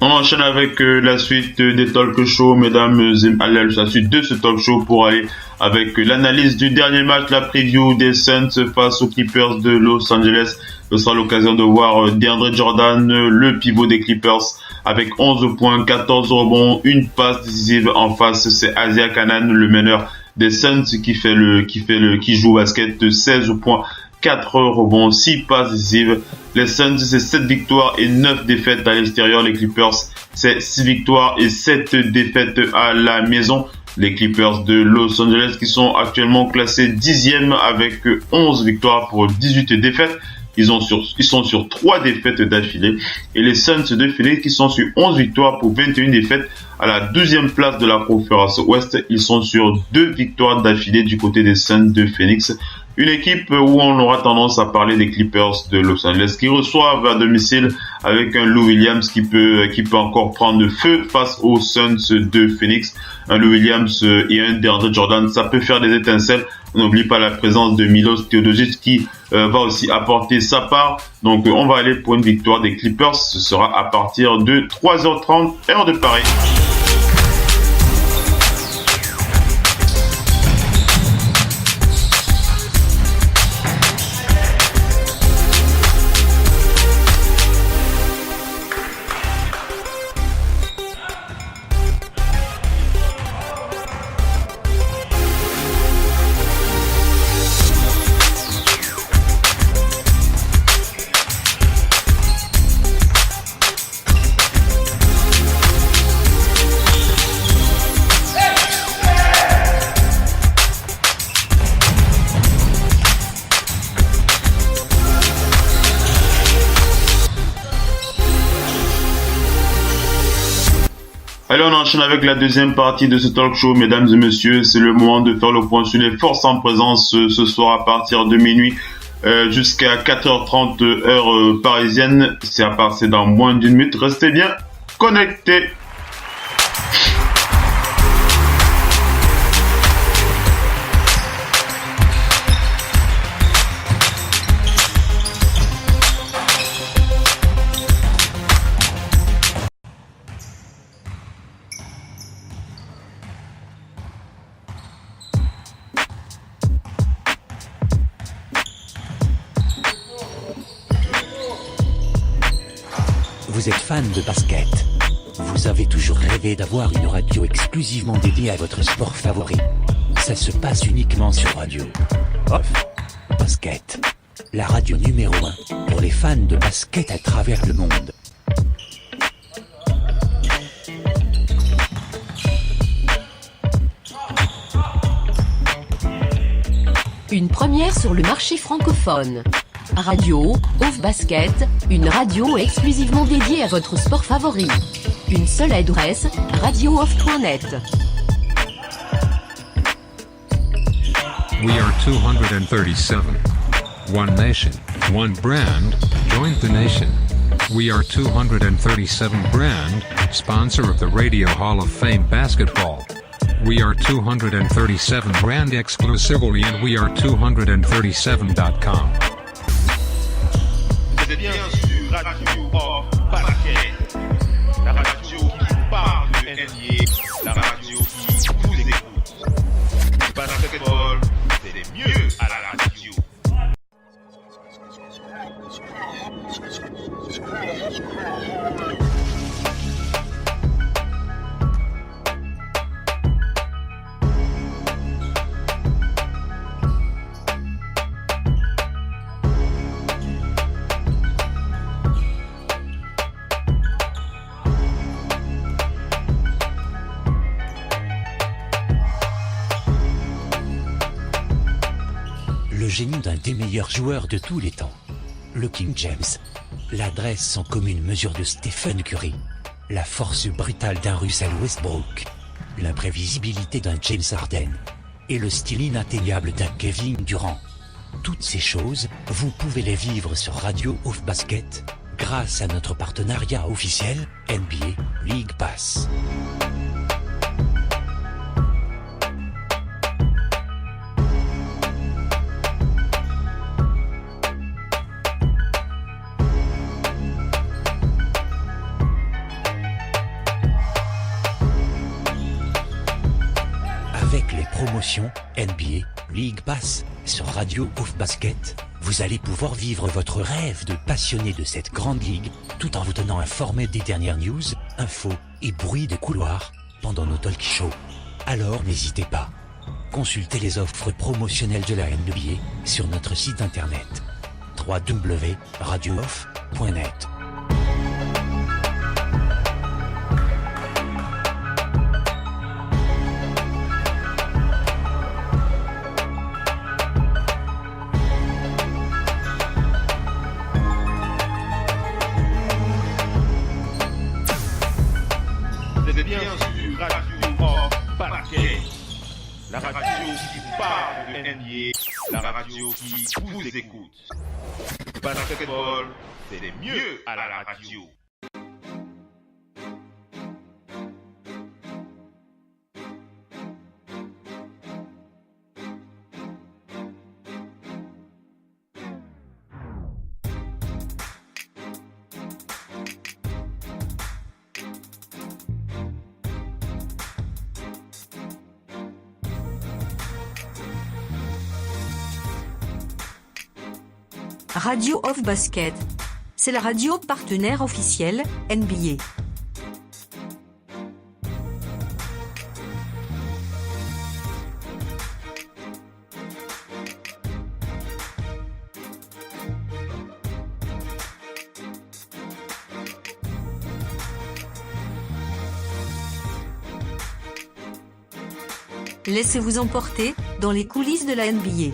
On enchaîne avec la suite des talk shows, mesdames et allez, la suite de ce talk show pour aller avec l'analyse du dernier match, la preview des Suns face aux Clippers de Los Angeles. Ce sera l'occasion de voir DeAndre Jordan, le pivot des Clippers, avec 11 points, 14 rebonds, une passe décisive. En face, c'est Isaiah Canaan, le meneur des Suns, qui joue au basket, 16 points, 4 rebonds, 6 passes décisives. Les Suns, c'est 7 victoires et 9 défaites à l'extérieur. Les Clippers, c'est 6 victoires et 7 défaites à la maison. Les Clippers de Los Angeles qui sont actuellement classés 10e avec 11 victoires pour 18 défaites. Ils sont sur 3 défaites d'affilée. Et les Suns de Phoenix qui sont sur 11 victoires pour 21 défaites. À la 12e place de la conférence Ouest, ils sont sur 2 victoires d'affilée du côté des Suns de Phoenix. Une équipe où on aura tendance à parler des Clippers de Los Angeles qui reçoivent à domicile avec un Lou Williams qui peut encore prendre feu face aux Suns de Phoenix. Un Lou Williams et un DeAndre Jordan, ça peut faire des étincelles. On n'oublie pas la présence de Milos Teodosic qui va aussi apporter sa part. Donc on va aller pour une victoire des Clippers. Ce sera à partir de 3h30 heure de Paris. Allez, on enchaîne avec la deuxième partie de ce talk show, mesdames et messieurs. C'est le moment de faire le point sur les forces en présence ce soir à partir de minuit jusqu'à 4h30 heure parisienne. C'est à partir dans moins d'une minute. Restez bien connectés. Vous êtes fan de basket. Vous avez toujours rêvé d'avoir une radio exclusivement dédiée à votre sport favori. Ça se passe uniquement sur Radio Off Basket, la radio numéro 1 pour les fans de basket à travers le monde. Une première sur le marché francophone. Radio Off Basket, une radio exclusivement dédiée à votre sport favori. Une seule adresse, radiooff.net. We are 237. One nation, one brand, join the nation. We are 237 brand, sponsor of the Radio Hall of Fame basketball. We are 237 brand exclusively and we are 237.com. Vous êtes bien sur Radio Off Basket, la radio qui parle de NBA, la radio qui vous écoute. Basketball, c'est mieux à la radio. Le génie d'un des meilleurs joueurs de tous les temps, le King James, l'adresse sans commune mesure de Stephen Curry, la force brutale d'un Russell Westbrook, l'imprévisibilité d'un James Harden et le style inatteignable d'un Kevin Durant. Toutes ces choses, vous pouvez les vivre sur Radio Off Basket grâce à notre partenariat officiel NBA League Pass. Avec les promotions NBA League Pass sur Radio Off Basket, vous allez pouvoir vivre votre rêve de passionné de cette grande ligue tout en vous tenant informé des dernières news, infos et bruits de couloir pendant nos talk shows. Alors n'hésitez pas. Consultez les offres promotionnelles de la NBA sur notre site internet www.radiooff.net. Vous êtes bien sur Radio Off Basket, la radio qui parle de NBA, la radio qui vous écoute. Basketball, c'est mieux à la radio. Radio Off Basket, c'est la radio partenaire officielle NBA. Laissez-vous emporter dans les coulisses de la NBA.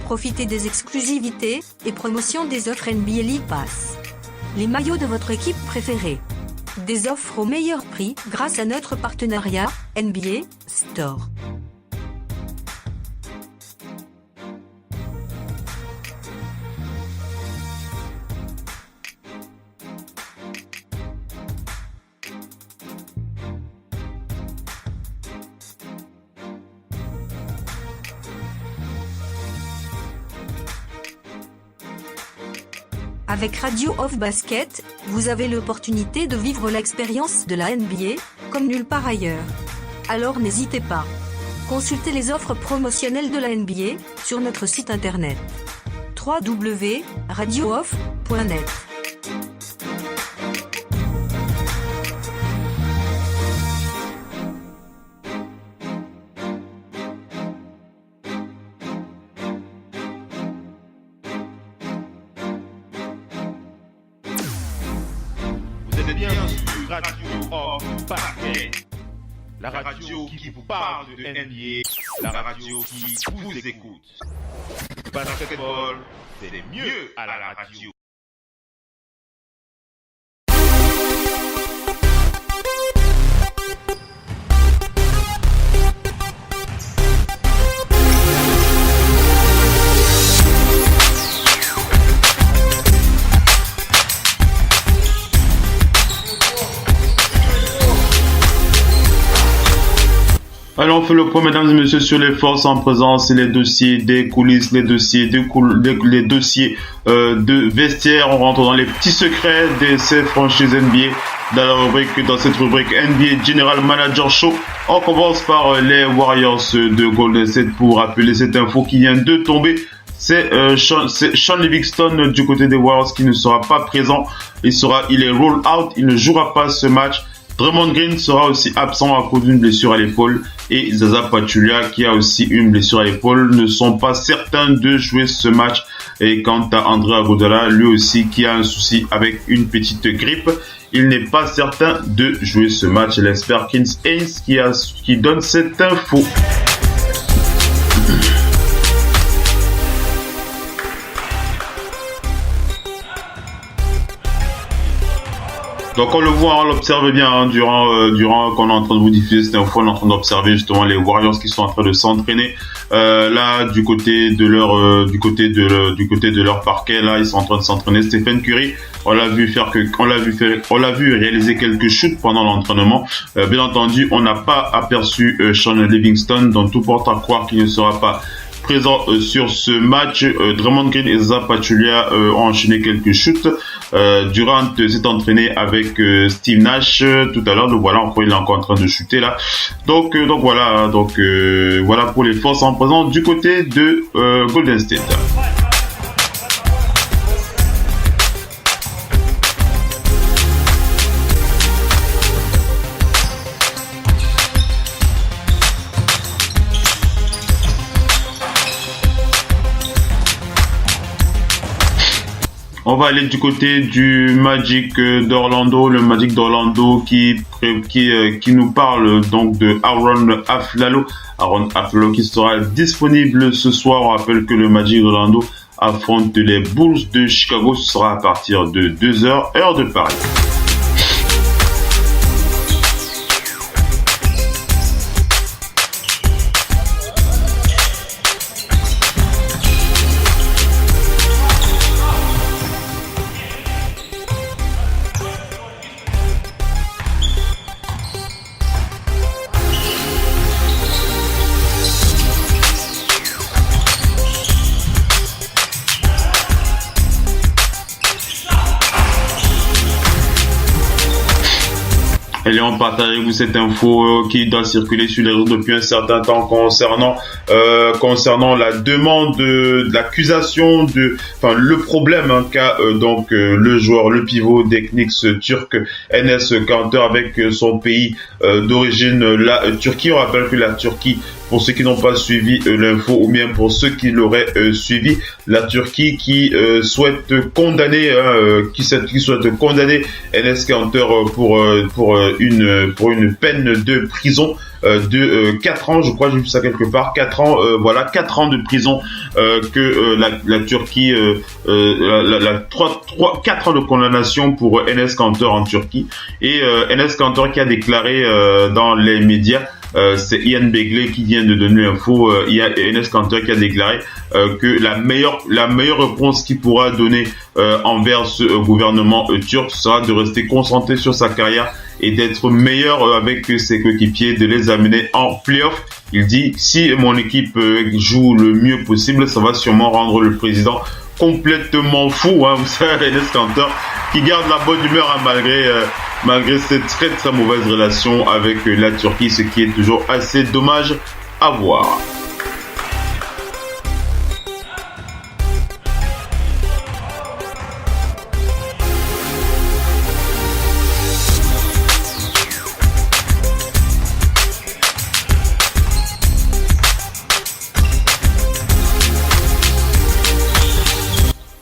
Profitez des exclusivités et promotions des offres NBA League Pass. Les maillots de votre équipe préférée. Des offres au meilleur prix. prix grâce à notre partenariat NBA Store. Avec Radio Off Basket, vous avez l'opportunité de vivre l'expérience de la NBA, comme nulle part ailleurs. Alors n'hésitez pas. Consultez les offres promotionnelles de la NBA sur notre site internet www.radiooff.net. Vous êtes bien sur Radio Off Basket, la radio qui vous parle de NBA, la radio qui vous écoute. Basketball, c'est mieux à la radio. Alors on fait le point, mesdames et messieurs, sur les forces en présence et les dossiers des coulisses, les dossiers de vestiaire. On rentre dans les petits secrets de ces franchises NBA dans cette rubrique NBA General Manager Show. On commence par les Warriors de Golden State pour rappeler cette info qui vient de tomber. C'est Sean Livingston du côté des Warriors qui ne sera pas présent. Il est roll out, il ne jouera pas ce match. Draymond Green sera aussi absent à cause d'une blessure à l'épaule et Zaza Pachulia qui a aussi une blessure à l'épaule ne sont pas certains de jouer ce match. Et quant à André Iguodala, lui aussi qui a un souci avec une petite grippe, il n'est pas certain de jouer ce match. L'expert Kins Haynes qui donne cette info. Donc on le voit, on l'observe bien durant qu'on est en train de vous diffuser cette info, on est en train d'observer justement les Warriors qui sont en train de s'entraîner là du côté de leur parquet. Là ils sont en train de s'entraîner. Stephen Curry, on l'a vu réaliser quelques shoots pendant l'entraînement. Bien entendu, on n'a pas aperçu Sean Livingston, donc tout porte à croire qu'il ne sera pas présent sur ce match. Draymond Green et Zaza Pachulia ont enchaîné quelques shoots. Durant s'est entraîné avec Steve Nash tout à l'heure. Donc voilà, encore il est encore en train de shooter là. Donc voilà pour les forces en présence du côté de Golden State. On va aller du côté du Magic d'Orlando, le Magic d'Orlando qui nous parle donc de Aaron Afflalo. Aaron Afflalo qui sera disponible ce soir. On rappelle que le Magic d'Orlando affronte les Bulls de Chicago. Ce sera à partir de 2h, heure de Paris. Et on partage avec vous cette info qui doit circuler sur les réseaux depuis un certain temps concernant la demande de l'accusation le problème qu'a le joueur, le pivot des Knicks turc Enes Kanter avec son pays d'origine, la Turquie. On rappelle que la Turquie, pour ceux qui n'ont pas suivi l'info ou bien pour ceux qui l'auraient suivi, la Turquie qui souhaite condamner Enes Kanter pour une peine de prison de 4 ans, je crois, j'ai vu ça quelque part, 4 ans, 4 ans de prison que la Turquie, 4 ans de condamnation pour Enes Kanter en Turquie. Et Enes Kanter qui a déclaré dans les médias, c'est Ian Begley qui vient de donner l'info, Enes Kanter qui a déclaré que la meilleure réponse qu'il pourra donner envers ce gouvernement turc sera de rester concentré sur sa carrière et d'être meilleur avec ses coéquipiers, de les amener en play-off. Il dit, si mon équipe joue le mieux possible, ça va sûrement rendre le président complètement fou, hein. Vous savez, Enes Kanter qui garde la bonne humeur, hein, malgré cette très très mauvaise relation avec la Turquie, ce qui est toujours assez dommage à voir.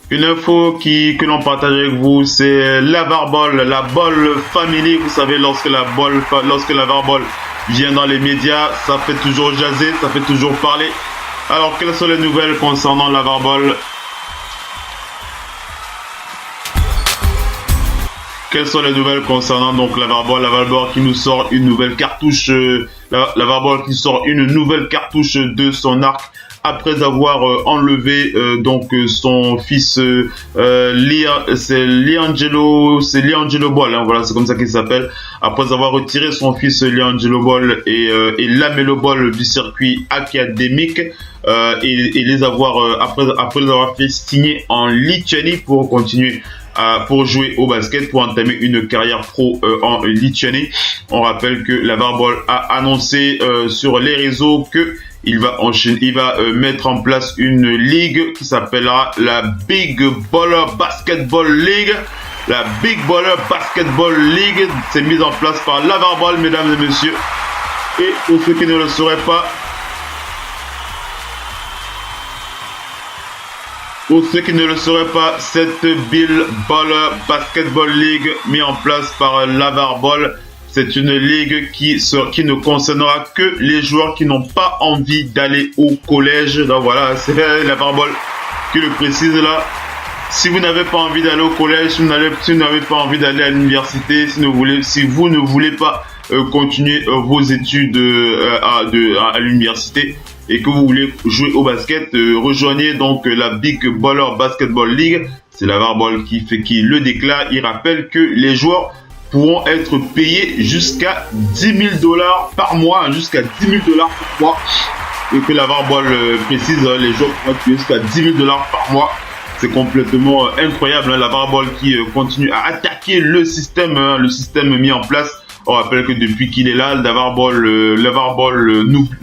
Une info que l'on partage avec vous, c'est la Varbol, la Ball Family. Vous savez, lorsque la Varbol vient dans les médias, ça fait toujours jaser, ça fait toujours parler. Alors, quelles sont les nouvelles concernant la Varbol? Quelles sont les nouvelles concernant donc la Varbol qui nous sort une nouvelle cartouche, la Varbol qui sort une nouvelle cartouche de son arc après avoir enlevé donc son fils Liangelo Ball, hein, voilà, c'est comme ça qu'il s'appelle. Après avoir retiré son fils Liangelo Ball et Lamelo Ball du circuit académique et les avoir après les avoir fait signer en Lituanie pour continuer pour jouer au basket, pour entamer une carrière pro en Lituanie. On rappelle que la Varbol a annoncé sur les réseaux que il va mettre en place une ligue qui s'appellera la Big Baller Basketball League. La Big Baller Basketball League, c'est mise en place par la Varbol, mesdames et messieurs. Et pour ceux qui ne le sauraient pas, cette Big Baller Basketball League mise en place par la Varbol, c'est une ligue qui ne concernera que les joueurs qui n'ont pas envie d'aller au collège. Donc voilà, c'est la Varbol qui le précise là. Si vous n'avez pas envie d'aller au collège, si vous n'avez pas envie d'aller à l'université, si vous ne voulez pas continuer vos études à l'université et que vous voulez jouer au basket, rejoignez donc la Big Baller Basketball League. C'est la Varbol qui le déclare. Il rappelle que les joueurs pourront être payés jusqu'à $10,000 par mois, jusqu'à $10,000 par mois, et que la Varbol précise, les joueurs pourront être payés jusqu'à $10,000 par mois. C'est complètement incroyable, hein, la Varbol qui continue à attaquer le système mis en place. On rappelle que depuis qu'il est là, la Varbol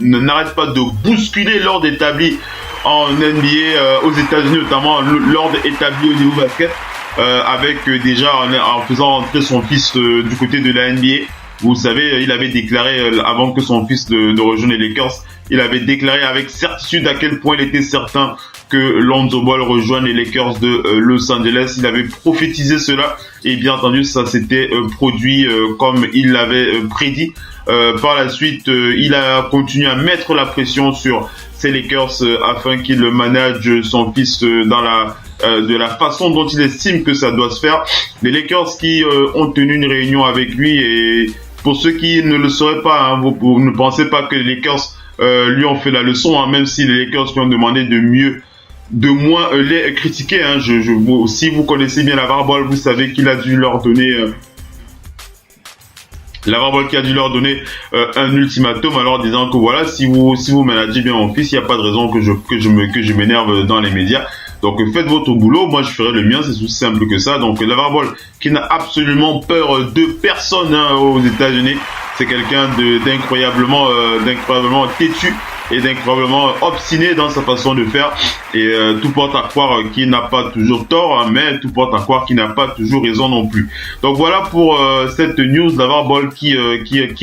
n'arrête pas de bousculer l'ordre établi en NBA, aux États-Unis notamment, l'ordre établi au niveau basket. Avec déjà en faisant entrer son fils du côté de la NBA. Vous savez, il avait déclaré avant que son fils de rejoigne les Lakers, il avait déclaré avec certitude à quel point il était certain que Lonzo Ball rejoigne les Lakers de Los Angeles. Il avait prophétisé cela et bien entendu ça s'était produit comme il l'avait prédit. Par la suite, il a continué à mettre la pression sur ses Lakers afin qu'il manage son fils de la façon dont il estime que ça doit se faire. Les Lakers qui ont tenu une réunion avec lui, et pour ceux qui ne le sauraient pas, hein, vous ne pensez pas que les Lakers lui ont fait la leçon, hein, même si les Lakers lui ont demandé de moins les critiquer, hein. Si vous connaissez bien la Varbol, vous savez qu'il a dû leur donner un ultimatum, alors disant que voilà, si vous managez bien mon fils, il n'y a pas de raison que je m'énerve dans les médias. Donc faites votre boulot, moi je ferai le mien, c'est aussi simple que ça. Donc la Varbol qui n'a absolument peur de personne, hein, aux États-Unis, c'est quelqu'un d'incroyablement têtu et d'incroyablement obstiné dans sa façon de faire. Et tout porte à croire qu'il n'a pas toujours tort, hein, mais tout porte à croire qu'il n'a pas toujours raison non plus. Donc voilà pour cette news, la Varbol qui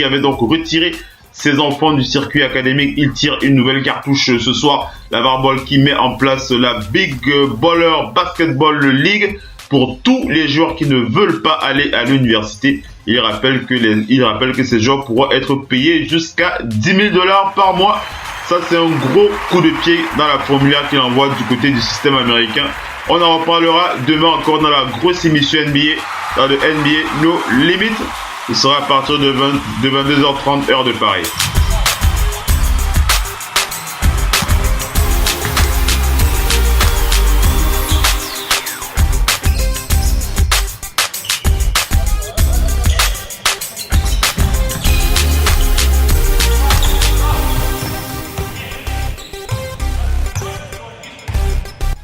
avait donc retiré ses enfants du circuit académique. Il tire une nouvelle cartouche ce soir. La Varbol qui met en place la Big Baller Basketball League pour tous les joueurs qui ne veulent pas aller à l'université Il rappelle que ces joueurs pourront être payés jusqu'à $10 000 par mois. Ça, c'est un gros coup de pied dans la Formule 1 qu'il envoie du côté du système américain. On en reparlera demain encore dans la grosse émission NBA, dans le NBA No Limit. Ce sera à partir de 22h30 heure de Paris.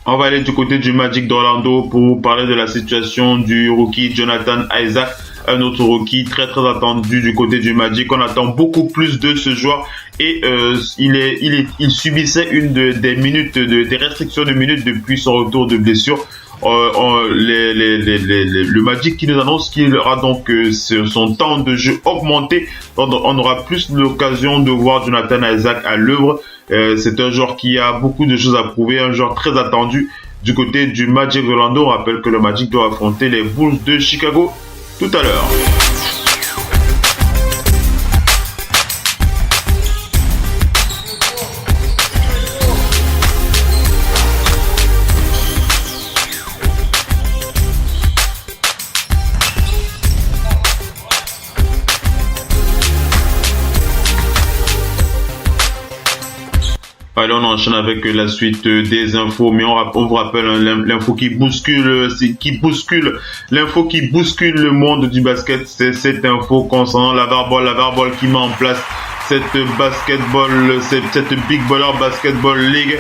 On va aller du côté du Magic d'Orlando pour vous parler de la situation du rookie Jonathan Isaac, un autre rookie très très attendu du côté du Magic. On attend beaucoup plus de ce joueur et il subissait des restrictions de minutes depuis son retour de blessure. Le Magic qui nous annonce qu'il aura donc son temps de jeu augmenté. On aura plus l'occasion de voir Jonathan Isaac à l'œuvre. C'est un joueur qui a beaucoup de choses à prouver, un joueur très attendu du côté du Magic d'Orlando. On rappelle que le Magic doit affronter les Bulls de Chicago tout à l'heure. Allez, on enchaîne avec la suite des infos, mais on vous rappelle l'info qui bouscule le monde du basket. C'est cette info concernant la Barball qui met en place cette Big Baller Basketball League.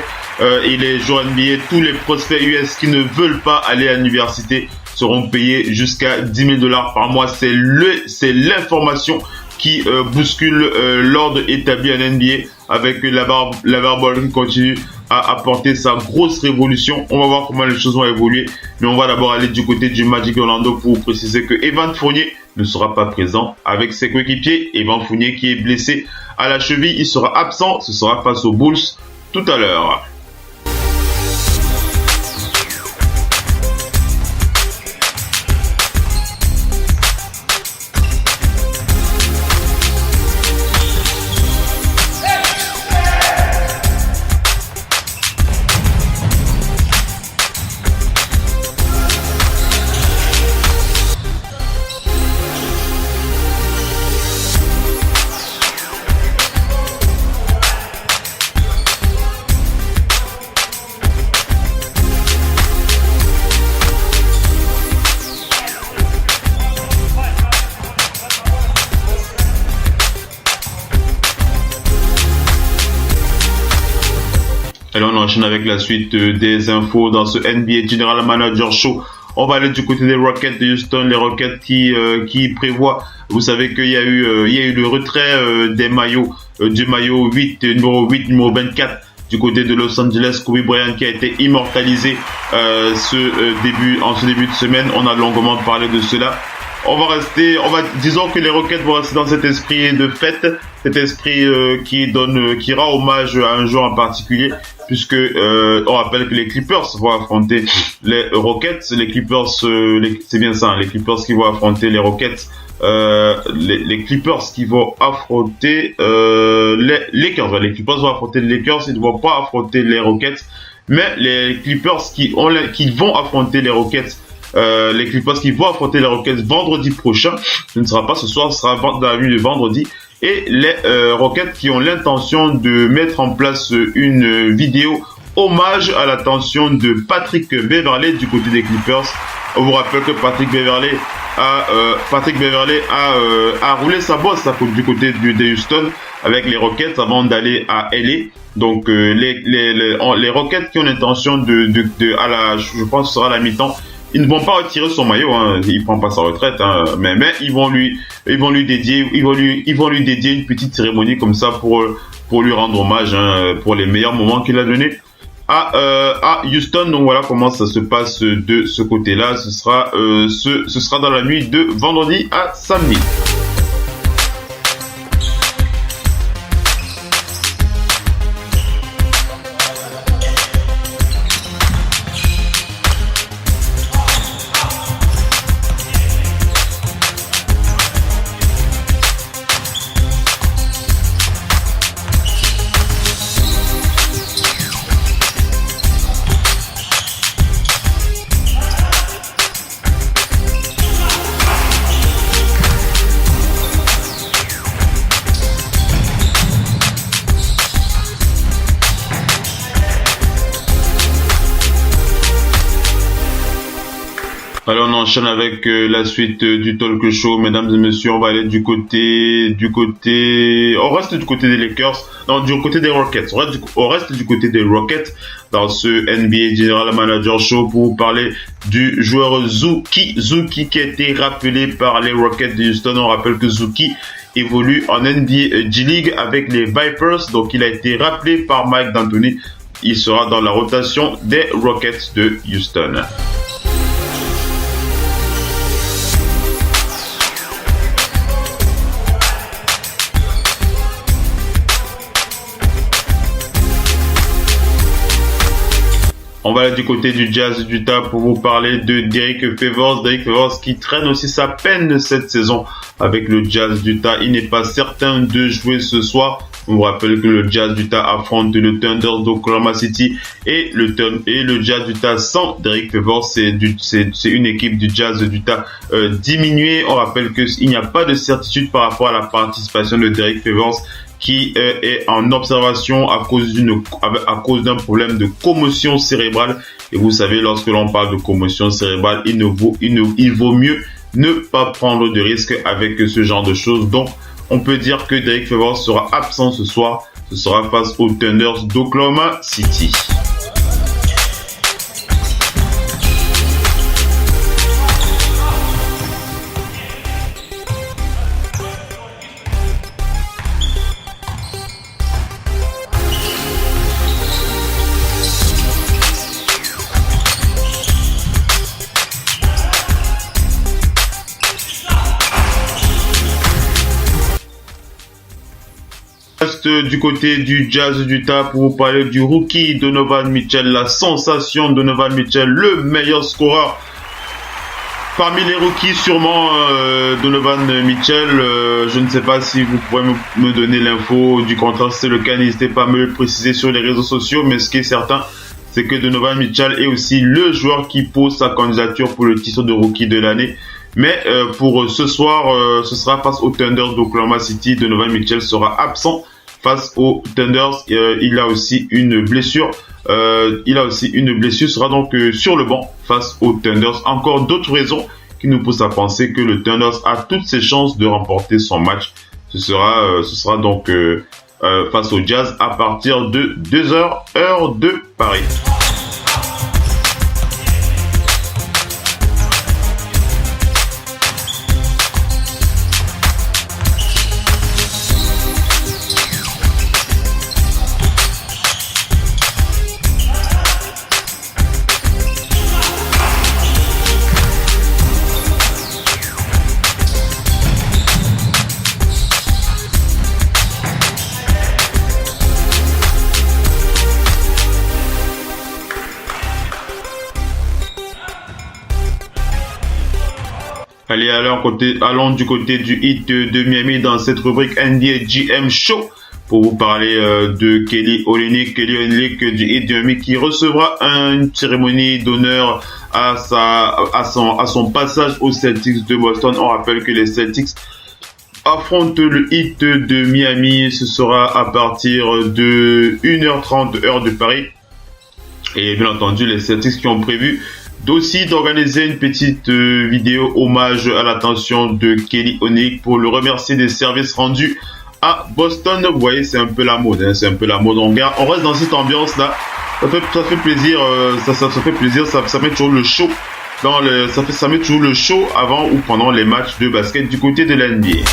Et les joueurs NBA, tous les prospects US qui ne veulent pas aller à l'université seront payés jusqu'à $10 000 par mois. C'est l'information qui bouscule l'ordre établi en NBA avec la Barball qui continue à apporter sa grosse révolution. On va voir comment les choses vont évoluer, mais on va d'abord aller du côté du Magic Orlando pour vous préciser que Evan Fournier ne sera pas présent avec ses coéquipiers. Evan Fournier qui est blessé à la cheville, il sera absent, ce sera face aux Bulls tout à l'heure. Et là, on enchaîne avec la suite des infos dans ce NBA General Manager Show. On va aller du côté des Rockets de Houston, les Rockets qui prévoient, vous savez qu'il y a eu le retrait des maillots, du maillot 8, numéro 8, numéro 24 du côté de Los Angeles, Kobe Bryant qui a été immortalisé en ce début de semaine. On a longuement parlé de cela. Disons que les Rockets vont rester dans cet esprit de fête, cet esprit qui rend hommage à un joueur en particulier, puisque on rappelle que les Clippers vont affronter les Rockets. Les Clippers, c'est bien ça, les Clippers qui vont affronter les Rockets. Les Clippers qui vont affronter les Lakers. Les Clippers vont affronter les Lakers, ils ne vont pas affronter les Rockets, mais les Clippers qui vont affronter les Rockets. Les Clippers qui vont affronter les Rockets vendredi prochain. Ce ne sera pas ce soir, ce sera dans la nuit de vendredi. Et les Rockets qui ont l'intention de mettre en place une vidéo hommage à l'attention de Patrick Beverley du côté des Clippers. On vous rappelle que Patrick Beverley a roulé sa bosse du côté de Houston avec les Rockets avant d'aller à LA. Donc les Rockets qui ont l'intention je pense que ce sera à la mi-temps. Ils ne vont pas retirer son maillot, hein. Il prend pas sa retraite, hein. Mais ils vont lui dédier une petite cérémonie comme ça pour lui rendre hommage, hein, pour les meilleurs moments qu'il a donnés à Houston. Donc voilà comment ça se passe de ce côté-là. Ce sera dans la nuit de vendredi à samedi. Alors on enchaîne avec la suite du talk show, mesdames et messieurs. On va aller on reste du côté des Lakers, non, du côté des Rockets. On reste du côté des Rockets dans ce NBA General Manager Show pour vous parler du joueur Zuki qui a été rappelé par les Rockets de Houston. On rappelle que Zuki évolue en NBA G-League avec les Vipers, donc il a été rappelé par Mike D'Antoni. Il sera dans la rotation des Rockets de Houston. On va aller du côté du Jazz d'Utah pour vous parler de Derrick Favors. Derrick Favors qui traîne aussi sa peine cette saison avec le Jazz d'Utah. Il n'est pas certain de jouer ce soir. On vous rappelle que le Jazz d'Utah affronte le Thunder d'Oklahoma City et le Jazz d'Utah sans Derrick Favors, c'est une équipe du Jazz d'Utah diminuée. On rappelle qu'il n'y a pas de certitude par rapport à la participation de Derrick Favors qui est en observation à cause d'un problème de commotion cérébrale. Et vous savez, lorsque l'on parle de commotion cérébrale, il vaut mieux ne pas prendre de risques avec ce genre de choses. Donc, on peut dire que Derrick Favors sera absent ce soir. Ce sera face aux Thunders d'Oklahoma City. Du côté du Jazz d'Utah pour vous parler du rookie Donovan Mitchell, la sensation Donovan Mitchell, le meilleur scoreur parmi les rookies sûrement. Donovan Mitchell, je ne sais pas si vous pourrez me donner l'info du contraire, si c'est le cas, n'hésitez pas à me le préciser sur les réseaux sociaux, mais ce qui est certain, c'est que Donovan Mitchell est aussi le joueur qui pose sa candidature pour le titre de rookie de l'année. Mais pour ce soir, ce sera face aux Thunder d'Oklahoma City. Donovan Mitchell sera absent face aux Thunders. Il a aussi une blessure. Sera donc sur le banc face aux Thunders. Encore d'autres raisons qui nous poussent à penser que le Thunders a toutes ses chances de remporter son match. Ce sera donc face au Jazz à partir de 2h, heure de Paris. Allez, allons du côté du Heat de Miami dans cette rubrique NBA GM Show pour vous parler de Kelly Olynyk du Heat de Miami qui recevra une cérémonie d'honneur à son passage aux Celtics de Boston. On rappelle que les Celtics affrontent le Heat de Miami. Ce sera à partir de 1h30 heure de Paris. Et bien entendu, les Celtics qui ont prévu d'organiser une petite vidéo hommage à l'attention de Kelly Olynyk pour le remercier des services rendus à Boston. Vous voyez, c'est un peu la mode, On reste dans cette ambiance là. Ça fait plaisir, ça fait plaisir. Ça met toujours le show ça met toujours le show avant ou pendant les matchs de basket du côté de l'NBA.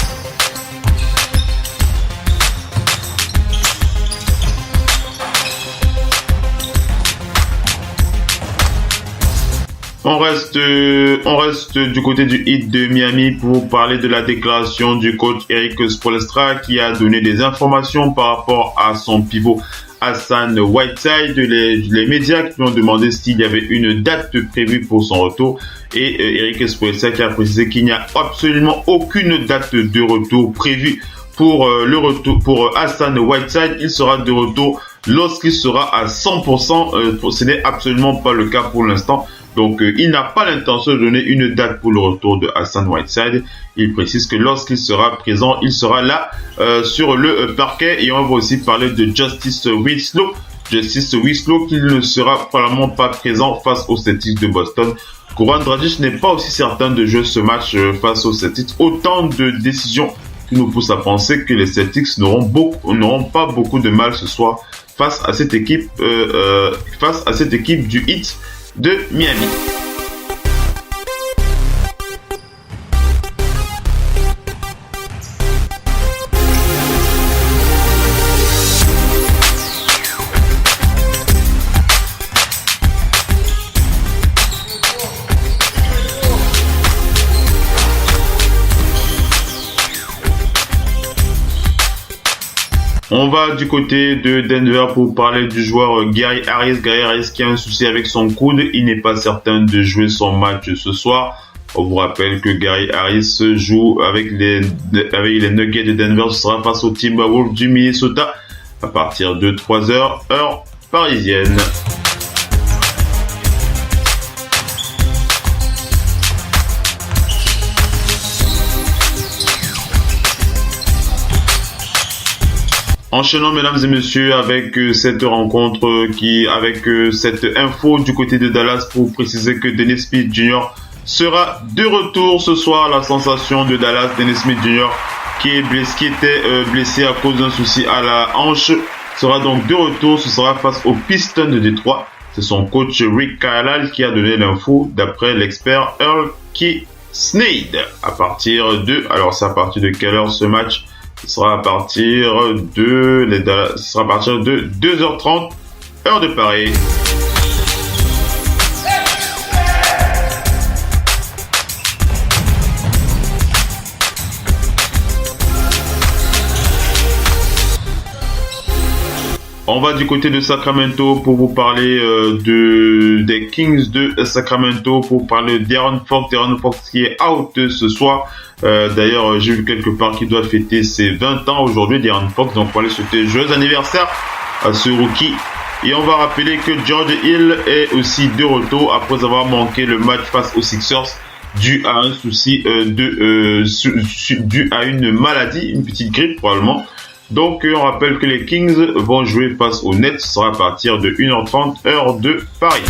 On reste du côté du Heat de Miami pour vous parler de la déclaration du coach Erik Spoelstra qui a donné des informations par rapport à son pivot Hassan Whiteside. Les médias qui lui ont demandé s'il y avait une date prévue pour son retour et Erik Spoelstra qui a précisé qu'il n'y a absolument aucune date de retour prévue pour Hassan Whiteside. Il sera de retour lorsqu'il sera à 100%. Ce n'est absolument pas le cas pour l'instant. Donc, il n'a pas l'intention de donner une date pour le retour de Hassan Whiteside. Il précise que lorsqu'il sera présent, il sera là sur le parquet. Et on va aussi parler de Justice Winslow. Justice Winslow qui ne sera probablement pas présent face aux Celtics de Boston. Goran Dragic n'est pas aussi certain de jouer ce match face aux Celtics. Autant de décisions qui nous poussent à penser que les Celtics n'auront pas beaucoup de mal ce soir face à cette équipe du Heat de Miami. On va du côté de Denver pour parler du joueur Gary Harris. Gary Harris qui a un souci avec son coude. Il n'est pas certain de jouer son match ce soir. On vous rappelle que Gary Harris joue avec les Nuggets de Denver. Ce sera face au Timberwolves du Minnesota à partir de 3h, heure parisienne. Enchaînons mesdames et messieurs avec cette rencontre avec cette info du côté de Dallas pour préciser que Dennis Smith Jr. sera de retour ce soir. La sensation de Dallas, Dennis Smith Jr. qui était blessé à cause d'un souci à la hanche sera donc de retour. Ce sera face aux Pistons de Détroit. C'est son coach Rick Carlisle qui a donné l'info d'après l'expert Earl Sneyd. Alors c'est à partir de quelle heure ce match? Ce sera à partir de 2h30, heure de Paris. On va du côté de Sacramento pour vous parler des Kings de Sacramento, pour parler d'Aaron Fox. Aaron Fox qui est out ce soir. D'ailleurs, j'ai vu quelque part qu'il doit fêter ses 20 ans aujourd'hui, d'Aaron Fox. Donc, on va aller souhaiter joyeux anniversaire à ce rookie. Et on va rappeler que George Hill est aussi de retour après avoir manqué le match face aux Sixers dû à un souci dû à une maladie, une petite grippe probablement. Donc, on rappelle que les Kings vont jouer face aux Nets. Ce sera à partir de 1h30, heure de Paris.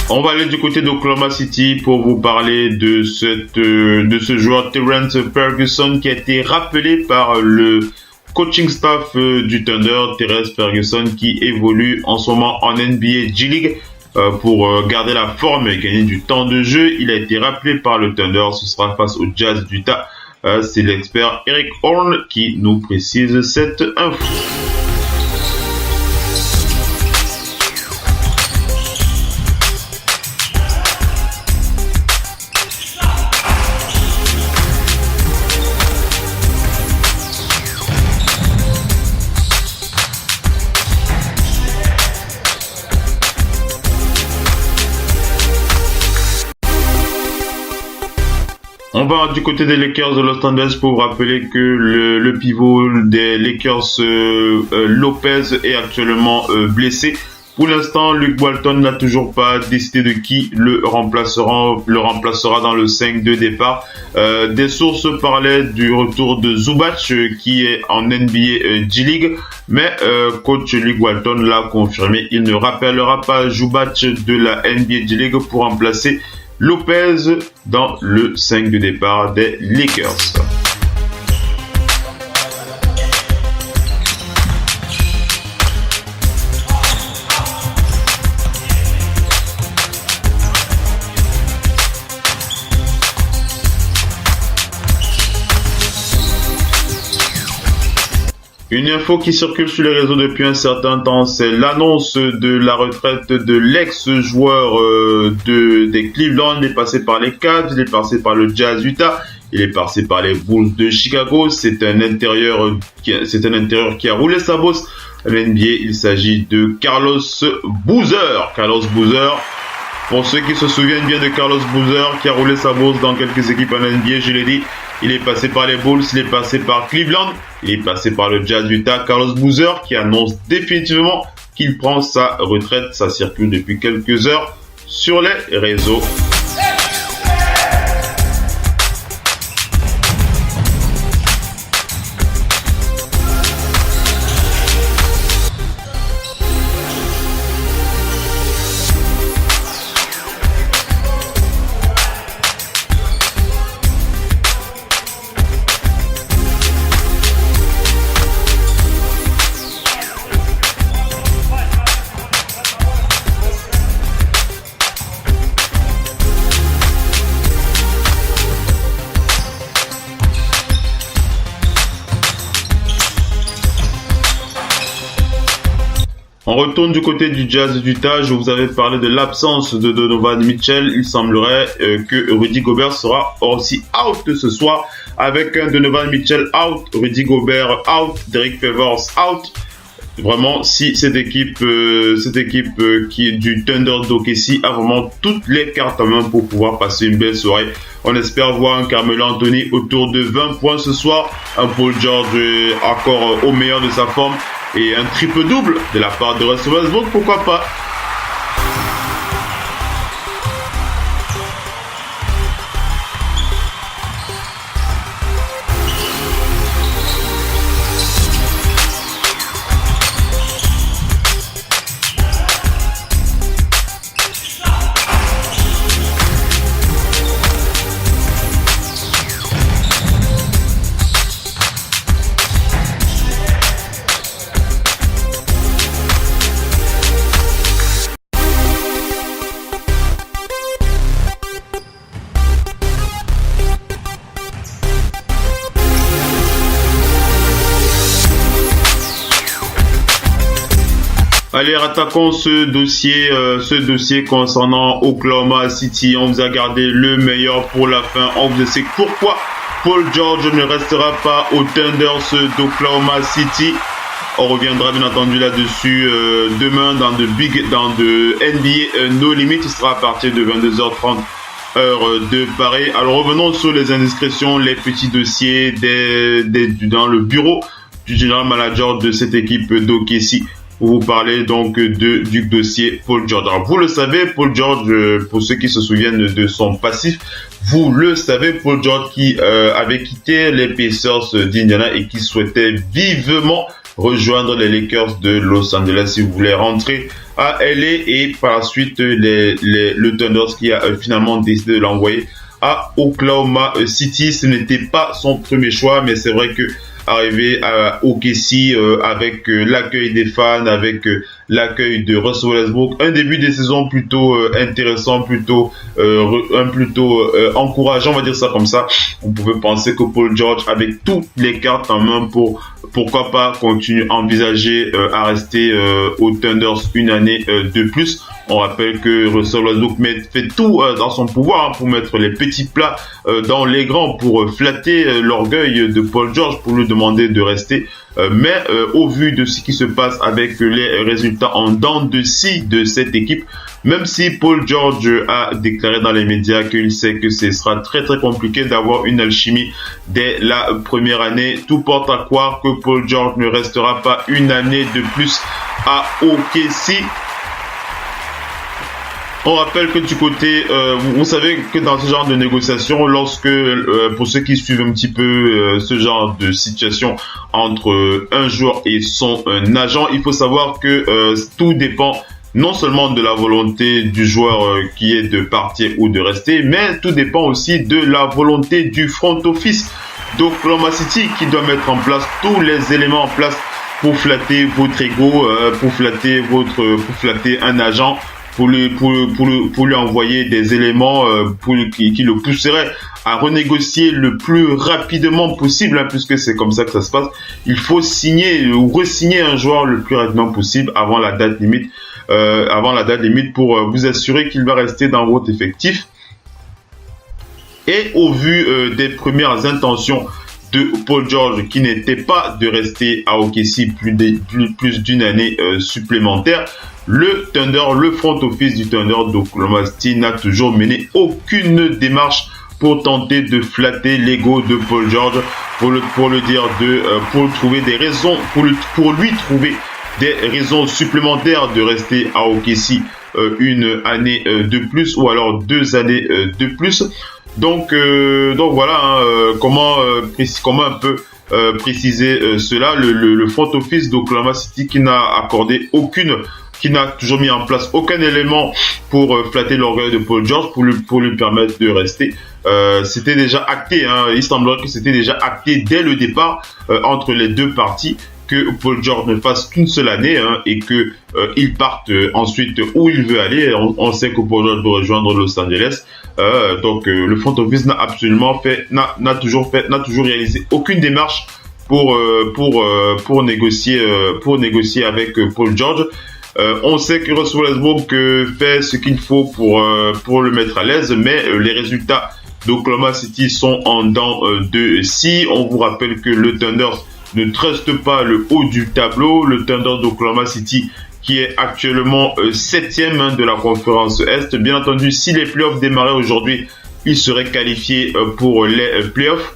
On va aller du côté d'Oklahoma City pour vous parler de ce joueur Terrence Ferguson qui a été rappelé par le coaching staff du Thunder. Terrence Ferguson qui évolue en ce moment en NBA G-League pour garder la forme et gagner du temps de jeu. Il a été rappelé par le Thunder. Ce sera face au Jazz d'Utah. C'est l'expert Eric Horn qui nous précise cette info. On va du côté des Lakers de Los Angeles pour vous rappeler que le pivot des Lakers, Lopez, est actuellement blessé. Pour l'instant, Luke Walton n'a toujours pas décidé de qui le remplacera dans le 5 de départ. Des sources parlaient du retour de Zubac qui est en NBA G-League, mais coach Luke Walton l'a confirmé. Il ne rappellera pas Zubac de la NBA G-League pour remplacer Lopez dans le 5 de départ des Lakers. Une info qui circule sur les réseaux depuis un certain temps, c'est l'annonce de la retraite de l'ex-joueur des Cleveland. Il est passé par les Cavs, il est passé par le Jazz Utah, il est passé par les Bulls de Chicago. C'est un intérieur qui a roulé sa bosse à l'NBA. Il s'agit de Carlos Boozer. Carlos Boozer, pour ceux qui se souviennent bien de Carlos Boozer, qui a roulé sa bosse dans quelques équipes en NBA, je l'ai dit. Il est passé par les Bulls, il est passé par Cleveland, il est passé par le Jazz Utah. Carlos Boozer qui annonce définitivement qu'il prend sa retraite. Ça circule depuis quelques heures sur les réseaux. On retourne du côté du Jazz d'Utah. Je vous avais parlé de l'absence de Donovan Mitchell. Il semblerait que Rudy Gobert sera aussi out ce soir, avec un Donovan Mitchell out, Rudy Gobert out, Derek Favors out. Vraiment, si cette équipe qui est du Thunder d'OKC a vraiment toutes les cartes en main pour pouvoir passer une belle soirée. On espère voir un Carmelo Anthony autour de 20 points ce soir, un Paul George encore au meilleur de sa forme et un triple-double de la part de Russell Westbrook, pourquoi pas. Allez, attaquons ce dossier concernant Oklahoma City. On vous a gardé le meilleur pour la fin. On vous explique pourquoi Paul George ne restera pas aux Thunders d'Oklahoma City. On reviendra bien entendu là-dessus demain dans de NBA No Limit. Il sera à partir de 22h30 heure de Paris. Alors revenons sur les indiscrétions, les petits dossiers dans le bureau du general manager de cette équipe d'OKC. Vous parlez donc du dossier Paul George. Alors, vous le savez, Paul George, pour ceux qui se souviennent de son passif, vous le savez, Paul George qui avait quitté les Pacers d'Indiana et qui souhaitait vivement rejoindre les Lakers de Los Angeles. Si vous voulez rentrer à LA, et par la suite le Thunder qui a finalement décidé de l'envoyer à Oklahoma City. Ce n'était pas son premier choix, mais c'est vrai que arrivé à OKC avec l'accueil des fans, avec l'accueil de Russell Westbrook, un début de saison plutôt intéressant, plutôt encourageant, on va dire ça comme ça. On pouvait penser que Paul George, avec toutes les cartes en main pourquoi pas continuer à envisager à rester aux Thunders une année de plus. On rappelle que Russell Westbrook fait tout dans son pouvoir pour mettre les petits plats dans les grands, pour flatter l'orgueil de Paul George, pour lui demander de rester. Mais au vu de ce qui se passe avec les résultats en dents de scie de cette équipe, même si Paul George a déclaré dans les médias qu'il sait que ce sera très très compliqué d'avoir une alchimie dès la première année, tout porte à croire que Paul George ne restera pas une année de plus à OKC. On rappelle que du côté, vous savez que dans ce genre de négociation, lorsque, pour ceux qui suivent un petit peu ce genre de situation entre un joueur et son agent, il faut savoir que tout dépend non seulement de la volonté du joueur qui est de partir ou de rester, mais tout dépend aussi de la volonté du front office d'Oklahoma City, qui doit mettre en place tous les éléments en place pour flatter votre ego, pour flatter un agent, pour lui envoyer des éléments qui le pousseraient à renégocier le plus rapidement possible, hein, puisque c'est comme ça que ça se passe. Il faut signer ou re-signer un joueur le plus rapidement possible avant la date limite pour vous assurer qu'il va rester dans votre effectif. Et au vu des premières intentions de Paul George, qui n'était pas de rester à OKC plus d'une année supplémentaire, le front office du Thunder d'Oklahoma City n'a toujours mené aucune démarche pour tenter de flatter l'ego de Paul George, pour lui trouver des raisons, pour lui trouver des raisons supplémentaires de rester à OKC une année de plus, ou alors 2 années de plus. Donc voilà, comment un peu préciser cela. Le front office d'Oklahoma City qui n'a toujours mis en place aucun élément pour flatter l'orgueil de Paul George, pour lui permettre de rester. C'était déjà acté, hein. Il semblerait que c'était déjà acté dès le départ entre les deux parties, que Paul George ne fasse qu'une seule année, hein, et que il parte ensuite où il veut aller. On sait que Paul George veut rejoindre Los Angeles. Donc le front office n'a toujours réalisé aucune démarche pour négocier avec Paul George. On sait que Russell Westbrook fait ce qu'il faut pour le mettre à l'aise, mais les résultats d'Oklahoma City sont en dents de scie. On vous rappelle que le Thunder ne truste pas le haut du tableau. Le Thunder d'Oklahoma City qui est actuellement 7e de la conférence Est. Bien entendu, si les playoffs démarraient aujourd'hui, il serait qualifié pour les playoffs.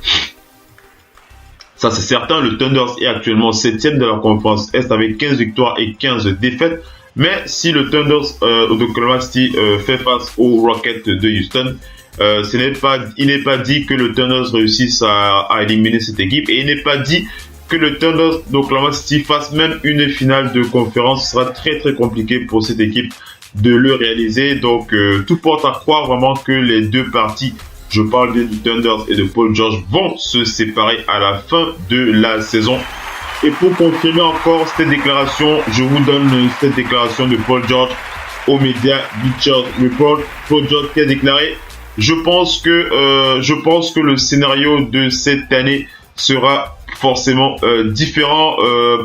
Ça, c'est certain. Le Thunder est actuellement 7e de la conférence Est avec 15 victoires et 15 défaites. Mais si le Thunder d'Oklahoma City fait face aux Rockets de Houston, il n'est pas dit que le Thunder réussisse à éliminer cette équipe. Et il n'est pas dit que le Thunder d'Oklahoma City fasse même une finale de conférence. Ce sera très très compliqué pour cette équipe de le réaliser. Donc tout porte à croire vraiment que les deux parties, je parle bien du Thunder et de Paul George, vont se séparer à la fin de la saison. Et pour confirmer encore cette déclaration, je vous donne cette déclaration de Paul George aux médias Bleacher Report. Paul George qui a déclaré: je pense que le scénario de cette année sera forcément différent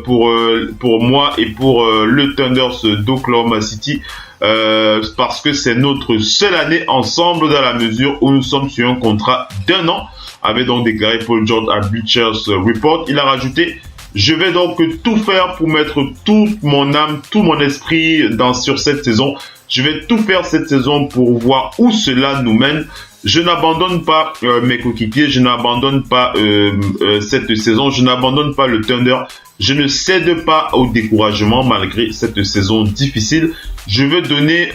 pour moi et pour le Thunder d'Oklahoma City, parce que c'est notre seule année ensemble dans la mesure où nous sommes sur un contrat d'1 an, avait donc déclaré Paul George à Bleacher Report. Il a rajouté: je vais donc tout faire pour mettre toute mon âme, tout mon esprit sur cette saison. Je vais tout faire cette saison pour voir où cela nous mène. Je n'abandonne pas mes coéquipiers, je n'abandonne pas cette saison, je n'abandonne pas le Thunder. Je ne cède pas au découragement malgré cette saison difficile. Je veux donner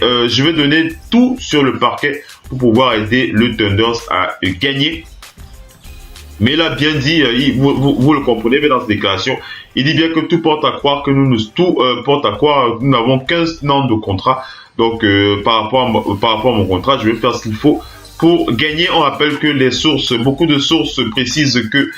tout sur le parquet pour pouvoir aider le Thunder à gagner. Mais il a bien dit, vous le comprenez bien dans cette déclaration, il dit bien que tout porte à croire que nous n'avons qu'1 an de contrat. Donc par rapport à mon contrat, je vais faire ce qu'il faut pour gagner. On rappelle que beaucoup de sources précisent que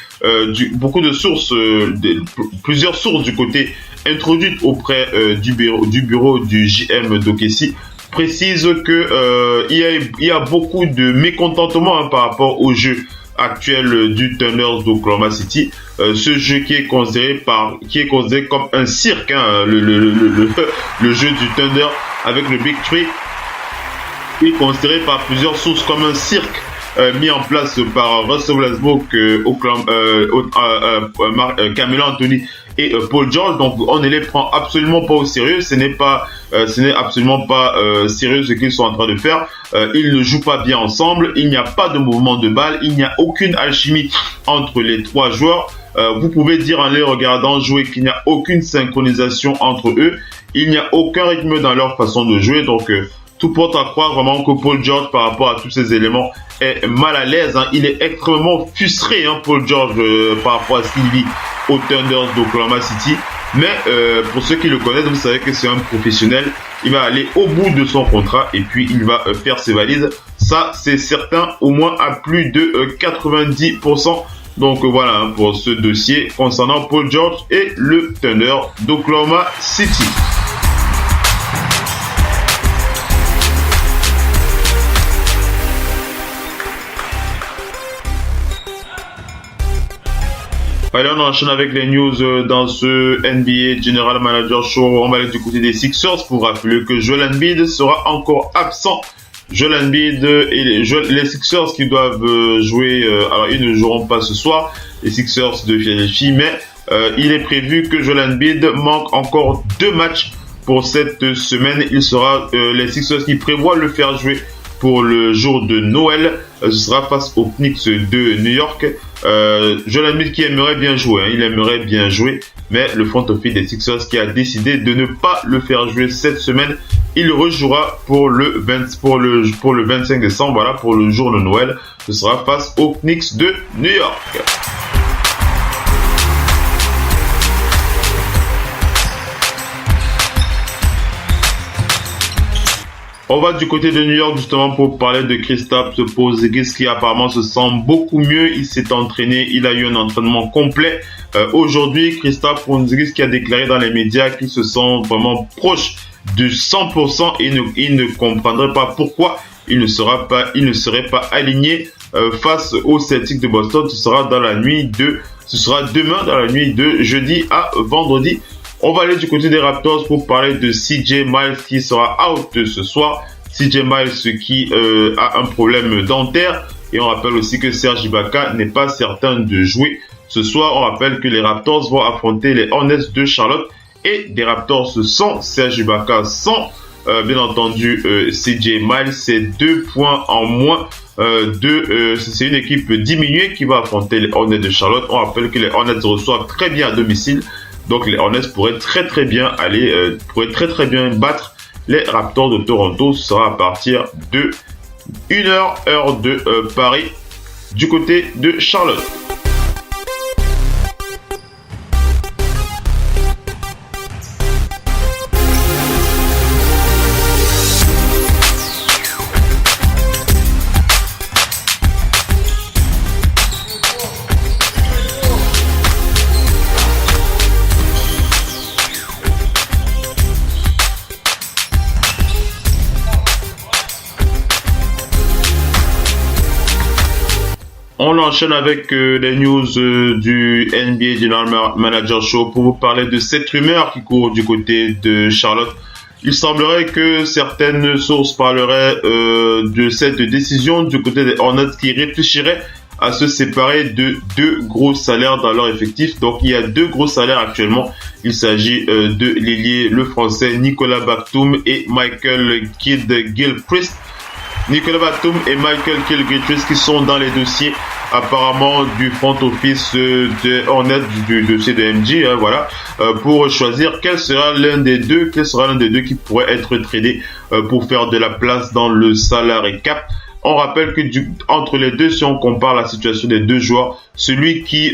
plusieurs sources du côté introduites auprès du bureau du JM d'OKC précisent que il y a beaucoup de mécontentement par rapport au jeu actuel du Thunder d'Oklahoma City, ce jeu qui est considéré comme un cirque, le jeu du Thunder avec le Big Three est considéré par plusieurs sources comme un cirque mis en place par Russell Westbrook, Carmelo Anthony et Paul George. Donc on ne les prend absolument pas au sérieux. Ce n'est absolument pas sérieux ce qu'ils sont en train de faire. Ils ne jouent pas bien ensemble. Il n'y a pas de mouvement de balle. Il n'y a aucune alchimie entre les trois joueurs. Vous pouvez dire en les regardant jouer qu'il n'y a aucune synchronisation entre eux. Il n'y a aucun rythme dans leur façon de jouer. Donc tout porte à croire vraiment que Paul George, par rapport à tous ces éléments, est mal à l'aise. Il est extrêmement frustré, Paul George, par rapport à ce qu'il vit au Thunder d'Oklahoma City. Mais pour ceux qui le connaissent, vous savez que c'est un professionnel. Il va aller au bout de son contrat et puis il va faire ses valises. Ça, c'est certain, au moins à plus de 90%. Donc voilà pour ce dossier concernant Paul George et le Thunder d'Oklahoma City. Allez, on enchaîne avec les news dans ce NBA General Manager Show. On va aller du côté des Sixers pour rappeler que Joel Embiid sera encore absent. Joel Embiid et les Sixers qui doivent jouer, alors ils ne joueront pas ce soir, les Sixers de Philadelphie, mais il est prévu que Joel Embiid manque encore 2 matchs pour cette semaine. Il sera les Sixers qui prévoient le faire jouer pour le jour de Noël. Ce sera face aux Knicks de New York. Joel Embiid qui aimerait bien jouer, il aimerait bien jouer, mais le front office des Sixers qui a décidé de ne pas le faire jouer cette semaine. Il rejouera pour le 25 décembre, voilà, pour le jour de Noël. Ce sera face aux Knicks de New York. On va du côté de New York justement pour parler de Kristaps Porzingis qui apparemment se sent beaucoup mieux. Il s'est entraîné, il a eu un entraînement complet. Aujourd'hui, Kristaps Porzingis qui a déclaré dans les médias qu'il se sent vraiment proche de 100% et il ne comprendrait pas pourquoi il ne serait pas aligné face aux Celtics de Boston. Ce sera demain dans la nuit de jeudi à vendredi. On va aller du côté des Raptors pour parler de CJ Miles qui sera out ce soir. CJ Miles qui a un problème dentaire. Et on rappelle aussi que Serge Ibaka n'est pas certain de jouer. Ce soir, on rappelle que les Raptors vont affronter les Hornets de Charlotte. Et des Raptors sans Serge Ibaka, sans bien entendu CJ Miles. C'est 2 points en moins. C'est une équipe diminuée qui va affronter les Hornets de Charlotte. On rappelle que les Hornets reçoivent très bien à domicile. Donc les Hornets pourraient très bien battre les Raptors de Toronto. Ce sera à partir de 1h, heure de Paris, du côté de Charlotte. On enchaîne avec les news du NBA General Manager Show pour vous parler de cette rumeur qui court du côté de Charlotte. Il semblerait que certaines sources parleraient de cette décision du côté des Hornets qui réfléchiraient à se séparer de 2 gros salaires dans leur effectif. Donc il y a 2 gros salaires actuellement. Il s'agit de l'ailier le français Nicolas Batum et Michael Kidd-Gilchrist. Nicolas Batum et Michael Kidd-Gilchrist qui sont dans les dossiers apparemment du front office de Hornets, du dossier de MJ, voilà, pour choisir quel sera l'un des deux qui pourrait être tradé pour faire de la place dans le salary cap. On rappelle que entre les deux, si on compare la situation des 2 joueurs, celui qui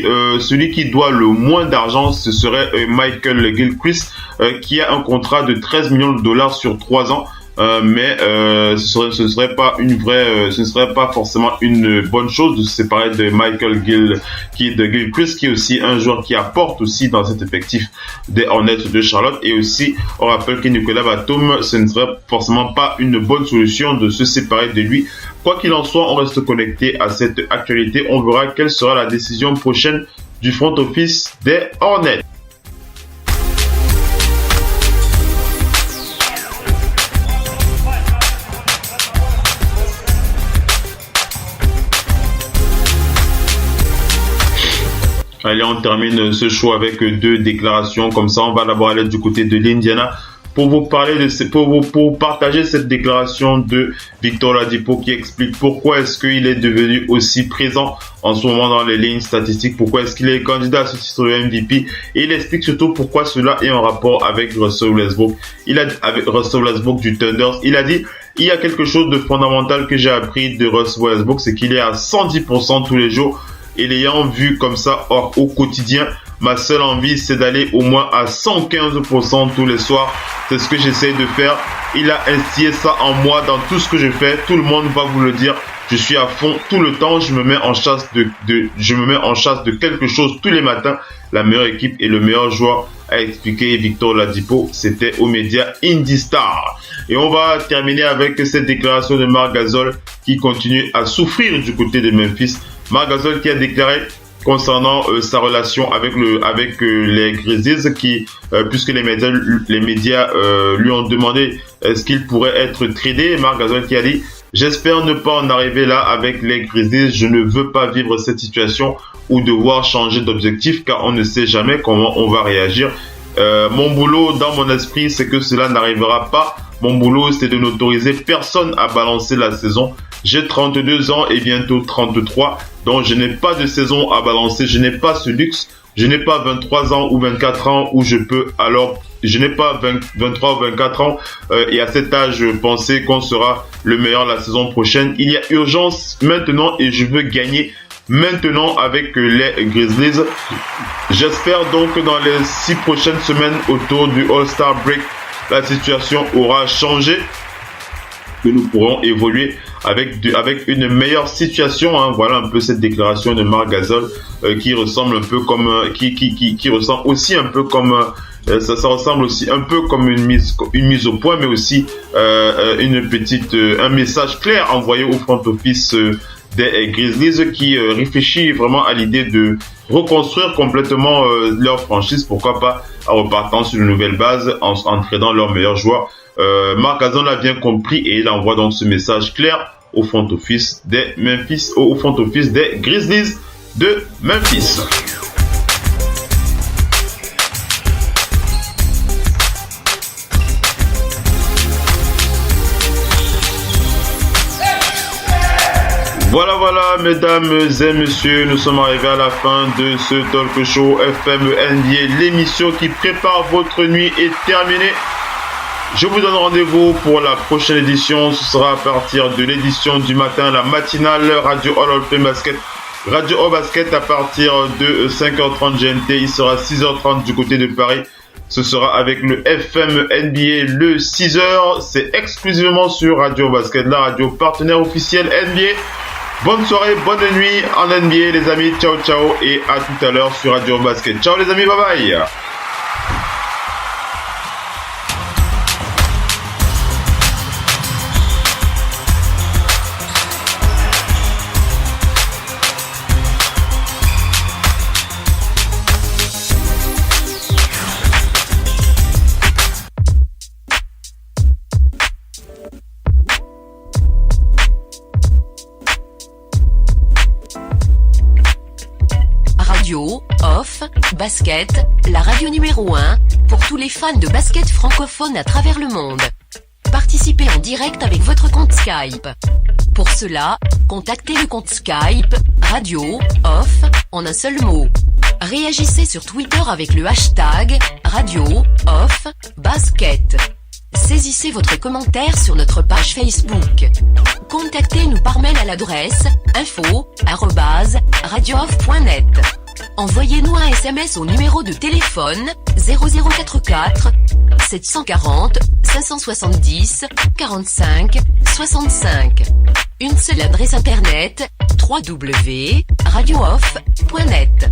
doit le moins d'argent, ce serait Michael Gilchrist, qui a un contrat de $13 millions sur 3 ans. Mais ce ne serait pas forcément une bonne chose de se séparer de Michael Gilchrist, qui est aussi un joueur qui apporte aussi dans cet effectif des Hornets de Charlotte. Et aussi, on rappelle que Nicolas Batum, ce ne serait forcément pas une bonne solution de se séparer de lui. Quoi qu'il en soit, on reste connecté à cette actualité. On verra quelle sera la décision prochaine du front office des Hornets. Allez, on termine ce show avec 2 déclarations. Comme ça, on va d'abord aller du côté de l'Indiana pour vous parler pour partager cette déclaration de Victor Oladipo qui explique pourquoi est-ce qu'il est devenu aussi présent en ce moment dans les lignes statistiques, pourquoi est-ce qu'il est candidat à ce titre de MVP, et il explique surtout pourquoi cela est en rapport avec Russell Westbrook. Avec Russell Westbrook du Thunder, il a dit: il y a quelque chose de fondamental que j'ai appris de Russell Westbrook, c'est qu'il est à 110% tous les jours. Et l'ayant vu comme ça au quotidien, ma seule envie c'est d'aller au moins à 115% tous les soirs. C'est ce que j'essaie de faire. Il a instillé ça en moi dans tout ce que je fais. Tout le monde va vous le dire. Je suis à fond tout le temps. Je me mets en chasse de quelque chose tous les matins. La meilleure équipe et le meilleur joueur, a expliqué Victor Oladipo. C'était aux médias IndyStar. Et on va terminer avec cette déclaration de Marc Gasol qui continue à souffrir du côté de Memphis. Marc Gasol qui a déclaré concernant sa relation avec les Grizzlies, puisque les médias lui ont demandé est-ce qu'il pourrait être tradé. Marc Gasol qui a dit: j'espère ne pas en arriver là avec les Grizzlies. Je ne veux pas vivre cette situation ou devoir changer d'objectif car on ne sait jamais comment on va réagir. Mon boulot dans mon esprit, c'est que cela n'arrivera pas. Mon boulot, c'est de n'autoriser personne à balancer la saison. J'ai 32 ans et bientôt 33, donc je n'ai pas de saison à balancer. Je n'ai pas ce luxe. Je n'ai pas 23 ans ou 24 ans où je peux alors... Je n'ai pas 23 ou 24 ans et à cet âge, penser qu'on sera le meilleur la saison prochaine. Il y a urgence maintenant et je veux gagner maintenant avec les Grizzlies. J'espère donc que dans les 6 prochaines semaines autour du All-Star Break, la situation aura changé, que nous pourrons évoluer avec une meilleure situation. Voilà un peu cette déclaration de Marc Gasol qui ressemble un peu comme qui ressemble aussi un peu comme ça ressemble aussi un peu comme une mise au point, mais aussi un message clair envoyé au front office des Grizzlies qui réfléchit vraiment à l'idée de reconstruire complètement leur franchise, pourquoi pas en repartant sur une nouvelle base, en entraînant leurs meilleurs joueurs. Mark Gasol l'a bien compris et il envoie donc ce message clair au front office des Grizzlies de Memphis. Voilà, mesdames et messieurs, nous sommes arrivés à la fin de ce talk show FM NBA. L'émission qui prépare votre nuit est terminée. Je vous donne rendez-vous pour la prochaine édition. Ce sera à partir de l'édition du matin, la matinale Radio All Basket. Radio All Basket à partir de 5h30 GMT. Il sera 6h30 du côté de Paris. Ce sera avec le FM NBA le 6h. C'est exclusivement sur Radio Basket, la radio partenaire officielle NBA. Bonne soirée, bonne nuit en NBA les amis, ciao et à tout à l'heure sur Radio Basket. Ciao les amis, bye bye. Radio Off Basket, la radio numéro 1 pour tous les fans de basket francophone à travers le monde. Participez en direct avec votre compte Skype. Pour cela, contactez le compte Skype Radio Off en un seul mot. Réagissez sur Twitter avec le hashtag Radio Off Basket. Saisissez votre commentaire sur notre page Facebook. Contactez-nous par mail à l'adresse info@radiooff.net. Envoyez-nous un SMS au numéro de téléphone 0044 740 570 45 65. Une seule adresse internet www.radiooff.net.